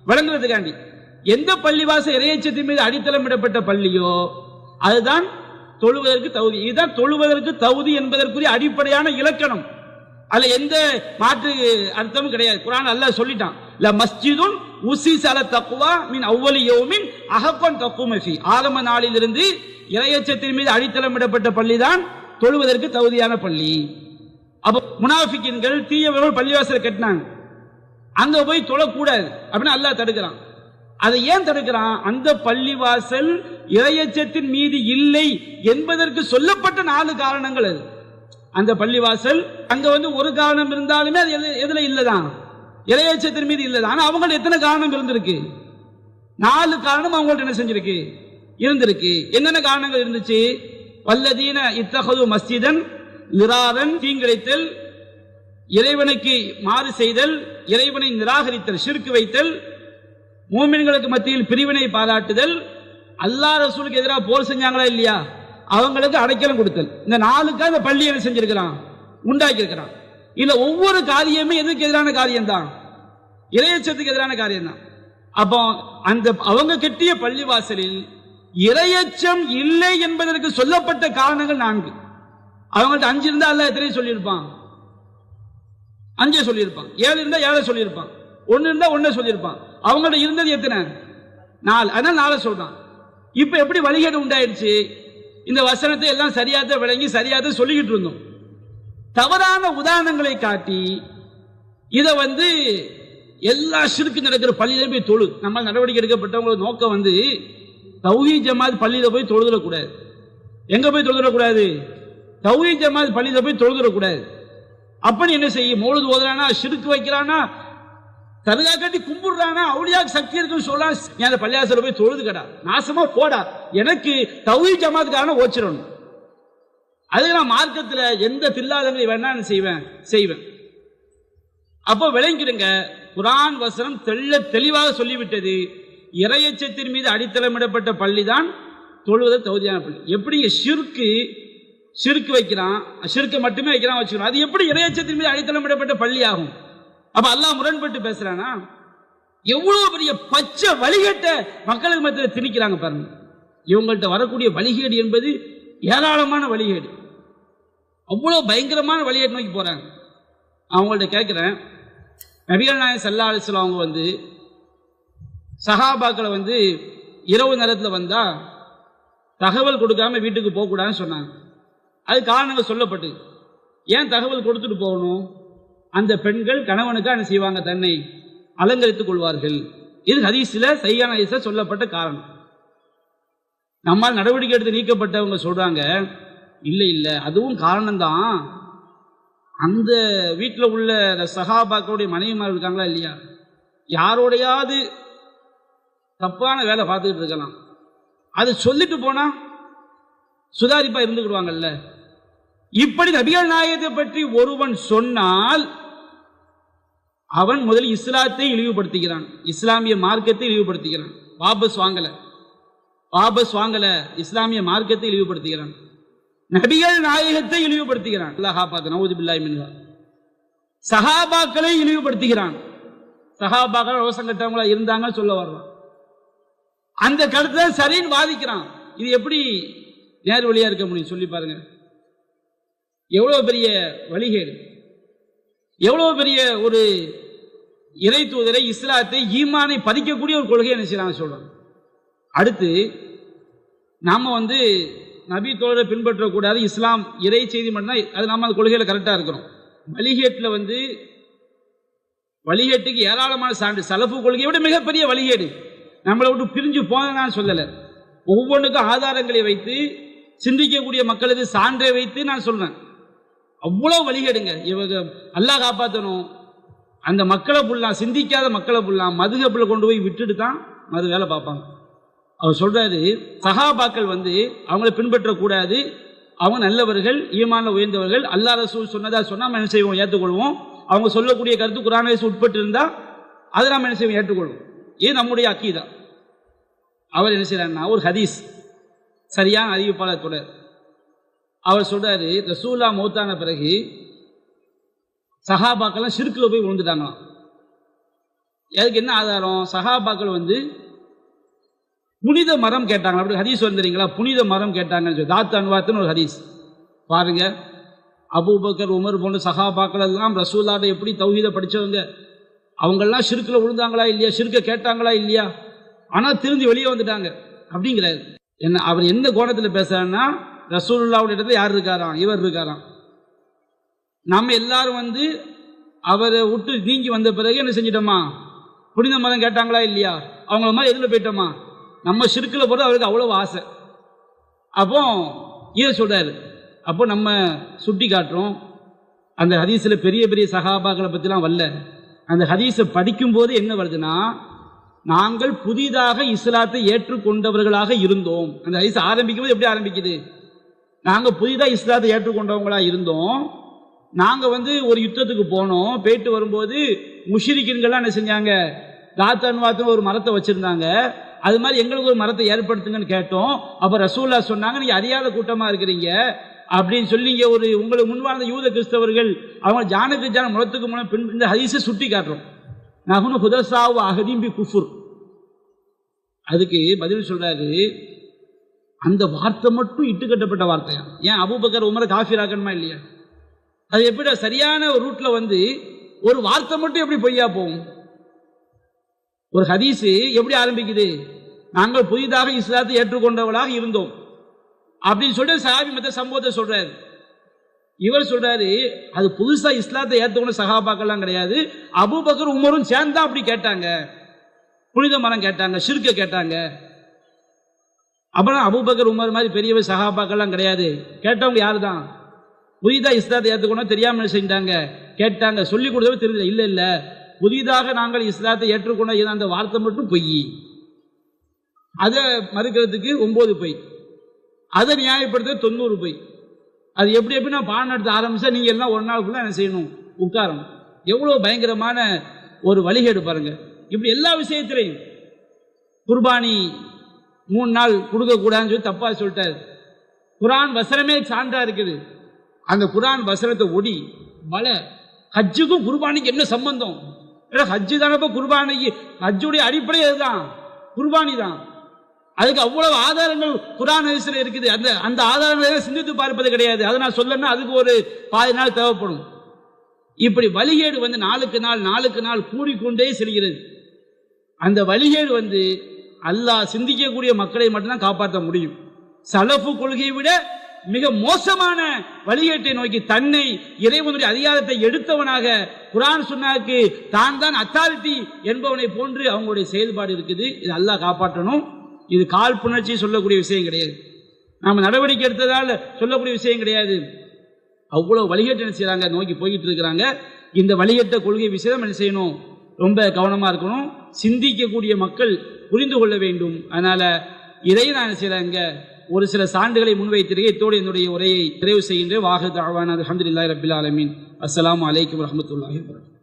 வழங்குறதுக்காண்டி எந்த பள்ளிவாசல் இறையச்சத்தின் மீது அடித்தளமிடப்பட்ட பள்ளியோ அதுதான் தொழுவதற்கு தகுதி. இதுதான் தொழுவதற்கு தகுதி என்பதற்குரிய அடிப்படையான இலக்கணம். அதுல எந்த மாற்று அர்த்தமும் கிடையாது. குர்ஆன் அல்லாஹ் சொல்லிட்டான், ல மஸ்ஜிதுன் உஸிஸ அல தக்வா மின் அவ்வலி யௌமின் அஹக்கன் தக்வம ஃபீ. ஆரம்ப நாளிலிருந்து இறையச்சத்தின் மீது அடித்தளமிடப்பட்ட பள்ளி தான் தொழுவதற்கு தகுதியான பள்ளி. அப்ப முனாஃபிக்கின்கள் தீயவர்கள் பள்ளிவாசலை கட்டினாங்க, அங்க போய் தொழக்கூடாது அப்படின்னு அல்லாஹ் தடுக்கிறான். அதை ஏன் தடுக்கிறான்? அந்த பள்ளிவாசல் இறையச்சத்தின் மீது இல்லை என்பதற்கு சொல்லப்பட்ட 4 காரணங்கள். அது அந்த பள்ளிவாசல் அங்க ஒரு காரணம் இருந்தாலுமே அது எதுல இல்லதான், இறையச்சத்தின் மீது இல்லதான். ஆனா அவங்கள்ட்ட எத்தனை காரணம் இருந்திருக்கு? 4 காரணம் அவங்கள்ட்ட என்ன செஞ்சிருக்கு, இருந்திருக்கு. என்னென்ன காரணங்கள் இருந்துச்சு? வல்லதீன இத்தஹது மஸ்ஜிதன் லிராரன், தீங்கிழைத்தல், இறைவனுக்கு மாறு செய்தல், இறைவனை நிராகரித்தல், ஷிர்க் வைத்தல், மூமின்களுக்கு மத்தியில் பிரிவினை பாராட்டுதல், அல்லாஹ் ரசூலுக்கு எதிராக போர் செஞ்சாங்களா இல்லையா அவங்களுக்கு அடைக்கலம் கொடுத்தல். இந்த 4க்காக இந்த பள்ளி என்ன செஞ்சிருக்கிறான், உண்டாக்கி இருக்கிறான். இல்ல ஒவ்வொரு காரியமே எதுக்கு எதிரான காரியம் தான், இறையச்சத்துக்கு எதிரான காரியம் தான். அப்போ அந்த அவங்க கட்டிய பள்ளிவாசலில் இரையச்சம் இல்லை என்பதற்கு சொல்லப்பட்ட காரணங்கள் 4. அவங்கள்ட்ட 5 இருந்தா அல்ல எத்தனை சொல்லியிருப்பான்? 5 சொல்லியிருப்பான். 7 இருந்தா 7 சொல்லியிருப்பான். 1 இருந்தா 1 சொல்லியிருப்பான். அவங்கள்ட்ட இருந்தது எத்தனை? 4. அதனால 4 சொல்றான். இப்ப எப்படி வழிகேடு உண்டாயிருச்சு? இந்த வசனத்தை எல்லாம் சரியாத விளங்கி சரியாத சொல்லிக்கிட்டு இருந்தோம். தவறான உதாரணங்களை காட்டி இதை எல்லா ஷிர்க் நடக்கிற பள்ளியில போய் தொழு. நம்ம நடவடிக்கை எடுக்கப்பட்டவங்களோட நோக்கம் தௌஹீத் ஜமாத் பள்ளியில போய் தொழுதுடக்கூடாது. எங்க போய் தொழுதுடக்கூடாது? தௌஹீத் ஜமாத் பள்ளியில போய் தொழுதுடக்கூடாது. அப்படி என்ன செய்ய? மௌலூத் ஓதுறானா, ஷிர்க் வைக்கிறானா, தர்கா கட்டி கும்பிடுறானா, அவுலியாக்கு சக்தி இருக்குன்னு சொல்லலாம். நீ அந்த பள்ளியாசல போய் தொழுது கடா, நாசமா போடா. எனக்கு தௌஹீத் ஜமாத்துக்காரன ஓச்சிடணும். அதுக்கு நான் மார்க்கத்தில் எந்த தில்லாதங்களை வேணா செய்வேன். அப்போ விளங்கிடுங்க, குர்ஆன் வசனம் தெளிவாக சொல்லிவிட்டது. இறையச்சத்தின் மீது அடித்தளமிடப்பட்ட பள்ளி தான் தொழுவதை தகுதியான பள்ளி. எப்படிங்க ஷிர்க் வைக்கிறான், ஷிர்க்கை மட்டுமே வைக்கிறான் வச்சுக்கிறோம். அது எப்படி இறையச்சத்தின் மீது அடித்தளமிடப்பட்ட பள்ளி ஆகும்? அப்ப அல்லாஹ் முரண்பட்டு பேசுறானா? எவ்வளவு பெரிய பச்சை வழிகேட்ட மக்களுக்கு மத்தியில் திணிக்கிறாங்க பாருங்க. இவங்கள்ட்ட வரக்கூடிய வழிகேடு என்பது ஏராளமான வழிகேடு, அவ்வளவு பயங்கரமான வழிகேடு நோக்கி போறாங்க. அவங்கள்ட்ட கேட்கிறேன், நபிகள் நாயகம் ஸல்லல்லாஹு அலைஹி வஸல்லம் அவங்க சஹாபாக்களை இரவு நேரத்தில் வந்தா தகவல் கொடுக்காம வீட்டுக்கு போகக்கூடாதுன்னு சொன்னாங்க. அது காரணங்கள் சொல்லப்பட்டு, ஏன் தகவல் கொடுத்துட்டு போகணும்? அந்த பெண்கள் கணவனுக்கு என்ன செய்வாங்க? தன்னை அலங்கரித்துக் கொள்வார்கள். இது ஹதீஸ்ல சஹீஹான ஹதீஸ்ல சொல்லப்பட்ட காரணம். நம்மால் நடவடிக்கை எடுத்து நீக்கப்பட்டவங்க சொல்றாங்க, இல்ல அதுவும் காரணம்தான். அந்த வீட்டில் உள்ள சஹாபாக்களுடைய மனைவிமார் இருக்காங்களா இல்லையா, யாரோடையாவது தப்பான வேலை பார்த்துக்கிட்டு இருக்கலாம், அது சொல்லிட்டு போனா சுதாரிப்பா இருந்துக்கிடுவாங்கல்ல. இப்படி நபிகள் நாயகத்தை பற்றி ஒருவன் சொன்னால் அவன் முதலில் இஸ்லாத்தை இழிவுபடுத்துகிறான், இஸ்லாமிய மார்க்கத்தை இழிவுபடுத்துகிறான். வாபஸ் வாங்கல இஸ்லாமிய மார்க்கத்தை இழிவுபடுத்துகிறான், நபிகள் நாயகத்தை இழிவுபடுத்துகிறான். நஊது பில்லாஹி மின்ஹு. சஹாபாக்களை இழிவுபடுத்துகிறான். சஹாபாக்கள் ரோசம் கட்டவங்களா இருந்தாங்கன்னு சொல்ல வர்றான். அந்த கருத்தை சரின்னு வாதிக்கிறான். இது எப்படி நேர் வழியா இருக்க முடியும்? சொல்லி பாருங்க. எவ்வளவு பெரிய வழிகேடு, எவ்வளவு பெரிய ஒரு இறை தூதரை, இஸ்லாத்தை, ஈமானை பதிக்கக்கூடிய ஒரு கொள்கையை என்ன செய்யறாங்க சொல்றாங்க. அடுத்து நாம நபி தோழரை பின்பற்றக்கூடாது, இஸ்லாம் இறை செய்தி மட்டும்தான், அது நாம அந்த கொள்கையில கரெக்டா இருக்கிறோம். வழிகேட்டுக்கு ஏராளமான சான்று. சலஃபு கொள்கையை விட மிகப்பெரிய வழிகேடு. நம்மளை விட்டு பிரிஞ்சு போன நான் சொல்லல, ஒவ்வொன்றுக்கும் ஆதாரங்களை வைத்து சிந்திக்கக்கூடிய மக்களுக்கு சான்றை வைத்து நான் சொல்றேன். அவ்வளவு வழிகேடுங்க. இவங்க அல்லாஹ் காப்பாற்றணும். அந்த மக்களை புல்லாம், சிந்திக்காத மக்களை புல்லாம் மதுகப்புல கொண்டு போய் விட்டுட்டு தான் மது வேலை பார்ப்பாங்க. அவர் சொல்றாரு, சஹாபாக்கள் அவங்களை பின்பற்றக்கூடாது, அவங்க நல்லவர்கள், ஈமான்ல உயர்ந்தவர்கள், அல்லாஹ் ரசூல் சொன்னதா சொன்னா நம்ம என்ன செய்வோம்? ஏற்றுக்கொள்வோம். அவங்க சொல்லக்கூடிய கருத்து குர்ஆன் ஹதீஸ் உட்பட்டு இருந்தா அதை நாம் என்ன செய்வோம்? ஏற்றுக்கொள்வோம். இது நம்முடைய அக்கீதா. அவர் என்ன செய்யறாருன்னா, ஒரு ஹதீஸ் சரியான அறிவிப்பாளர் தொடர், அவர் சொல்றாரு, ரசூலா மௌத்தான பிறகு சஹாபாக்கள் ஷிர்க்ல போய் விழுந்துட்டாங்களாம். அதுக்கு என்ன ஆதாரம்? சஹாபாக்கள் புனித மரம் கேட்டாங்க. அப்படி ஹதீஸ் வந்துறீங்களா? புனித மரம் கேட்டாங்கன்னு தாத் அன்வாத்துன்னு ஒரு ஹதீஸ் பாருங்க. அபூபக்கர், உமர் போன்ற சஹாபாக்கள் எல்லாம் ரசூலாட எப்படி தௌஹீத படிச்சவங்க, அவங்கெல்லாம் ஷிர்க்ல விழுந்தாங்களா இல்லையா, ஷிர்க்க கேட்டாங்களா இல்லையா, ஆனா திருந்தி வெளியே வந்துட்டாங்க அப்படிங்கிறாரு. என்ன அவர் என்ன கோணத்தில் பேசுறாருன்னா, ரசூலுல்லாஹ்வுடைய இடத்துல யார் இருக்காராம்? இவர் இருக்காராம். நம்ம எல்லாரும் அவரை விட்டு நீங்கி வந்த பிறகு என்ன செஞ்சிட்டோமா? புனித மரம் கேட்டாங்களா இல்லையா, அவங்கள மாதிரி எதில் போயிட்டோமா? நம்ம ஷிர்க்ல போறது அவருக்கு அவ்வளவு ஆசை. அப்போ இதை சொல்றாரு. அப்போ நம்ம சுட்டி காட்டுறோம், அந்த ஹதீஸ்ல பெரிய பெரிய சஹாபாக்களை பத்திலாம் வரல. அந்த ஹதீஸை படிக்கும் போது என்ன வருதுன்னா, நாங்கள் புதிதாக இஸ்லாத்தை ஏற்றுக்கொண்டவர்களாக இருந்தோம். அந்த ஹதீஸ் ஆரம்பிக்கும் போது எப்படி ஆரம்பிக்குது? நாங்க புதிதாக இஸ்லாத்தை ஏற்றுக்கொண்டவங்களா இருந்தோம். நாங்க ஒரு யுத்தத்துக்கு போனோம். போயிட்டு வரும்போது முஷ்ரிக்கீன்கள்லாம் என்ன செஞ்சாங்க? தாத்தன்வாத்துன்னு ஒரு மரத்தை வச்சிருந்தாங்க. அது மாதிரி எங்களுக்கு ஒரு மரத்தை ஏற்படுத்துங்கன்னு கேட்டோம். அப்ப ரசூலுல்லாஹ் சொன்னாங்க, நீங்க அறியாத கூட்டமா இருக்கிறீங்க அப்படின்னு சொல்லி உங்களுக்கு முன்வாழ்ந்த யூத கிறிஸ்தவர்கள் அவங்க ஜானுக்கு ஜான முறத்துக்கு முன்ன இந்த ஹதீஸை சுட்டி காட்டுறோம். நஹ்னு ஹுதஸாவு அஹதீம் பி குஃபுர், அதுக்கு பதில் சொல்றாரு, அந்த வார்த்தை மட்டும் இட்டுக்கட்டப்பட்ட வார்த்தையா? ஏன் அபூபக்கர் உமரை காஃபிராக்கணுமா இல்லையா? அது எப்படி சரியான ஒரு ரூட்ல வந்து ஒரு வார்த்தை மட்டும் எப்படி பொய்யா போகும்? ஒரு ஹதீஸ் எப்படி ஆரம்பிக்குது? நாங்கள் புதிதாக இஸ்லாத்தை ஏற்றுக்கொண்டவர்களாக இருந்தோம் அப்படின்னு சொல்லிட்டு சஹாபி மத்த சம்பவத்தை சொல்றாரு. இவர் சொல்றாரு, அது புதுசா இஸ்லாத்தை ஏற்றுக்கொண்ட சஹாபாக்கெல்லாம் கிடையாது, அபூபக்கர் உமரும் சேர்ந்தா அப்படி கேட்டாங்க, புனித மரம் கேட்டாங்க, ஷிர்க கேட்டாங்க. அப்புறம் அபூபக்கர் உமர் மாதிரி பெரியவர் சஹாபாக்கெல்லாம் கிடையாது, கேட்டவங்க யாரு தான்? புதிதாக இஸ்லாத்தை ஏற்றுக்கொண்டா தெரியாம செஞ்சாங்க, கேட்டாங்க, சொல்லி கொடுத்தவங்க தெரியல. இல்ல இல்ல, புதிதாக நாங்கள் இஸ்லாத்தை ஏற்றுக்கொண்ட அந்த வார்த்தை மட்டும் பொய், அதை மறுக்கிறதுக்கு 9 பொய், அதை நியாயப்படுத்த 90 பொய். அது எப்படி எப்படி நான் பாடம் நடத்த ஆரம்பிச்சா நீங்க எல்லாம் ஒரு நாளுக்குள்ள என்ன செய்யணும்? உட்காரணும். எவ்வளவு பயங்கரமான ஒரு வழிகேடு பாருங்க. இப்படி எல்லா விஷயத்திலையும் குர்பானி 3 நாள் கொடுக்க கூடாதுன்னு சொல்லி தப்பா சொல்லிட்டாரு. குர்ஆன் வசனமே சான்றா இருக்குது. அந்த குர்ஆன் வசனத்தை ஒடி பல ஹஜ்ஜுக்கும் குர்பானிக்கு என்ன சம்பந்தம்? ஹஜ்ஜு தானப்ப குர்பானிக்கு, ஹஜ்ஜுடைய அடிப்படை அதுதான், குர்பானி தான். அதுக்கு அவ்வளவு ஆதாரங்கள் குர்ஆன் ஹதீஸ்ல இருக்குது. அந்த ஆதாரங்களை சிந்தித்து பார்ப்பது கிடையாது. அதை நான் சொல்லணும்னா அதுக்கு ஒரு 10 நாள் தேவைப்படும். இப்படி வழிகேடு வந்து நாளுக்கு நாள் கூடிக்கொண்டே செல்கிறது. அந்த வழிகேடு வந்து அல்லாஹ் சிந்திக்கக்கூடிய மக்களை மட்டும்தான் காப்பாற்ற முடியும். சலஃபு கொள்கையை விட மிக மோசமான வழிகேட்டை நோக்கி தன்னை இறைவனுடைய அதிகாரத்தை எடுத்தவனாக குர்ஆன் சுன்னாவுக்கு தான் அத்தாரிட்டி என்பவனை போன்று அவங்களுடைய செயல்பாடு இருக்குது. இது அல்லாஹ் காப்பாற்றணும். இது காழ்ப்புணர்ச்சி சொல்லக்கூடிய விஷயம் கிடையாது, நாம நடவடிக்கை எடுத்ததால் சொல்லக்கூடிய விஷயம் கிடையாது. அவ்வளவு வழிகேட்டு என்ன செய்யறாங்க, நோக்கி போயிட்டு இருக்கிறாங்க. இந்த வழிகேட்ட கொள்கை விஷயம் என்ன செய்யணும்? ரொம்ப கவனமா இருக்கணும். சிந்திக்கக்கூடிய மக்கள் புரிந்து கொள்ள வேண்டும். அதனால இதையும் நான் செய்யறாங்க ஒரு சில சான்றுகளை முன்வைத்திருக்கேன். இத்தோடு என்னுடைய உரையை நிறைவு செய்கின்ற வாஹித் அவானா அல்ஹம்துலில்லாஹி ரப்பில் ஆலமீன். அஸ்ஸலாமு அலைக்கும் வரஹ்மத்துல்லாஹி வபரகாத்துஹு.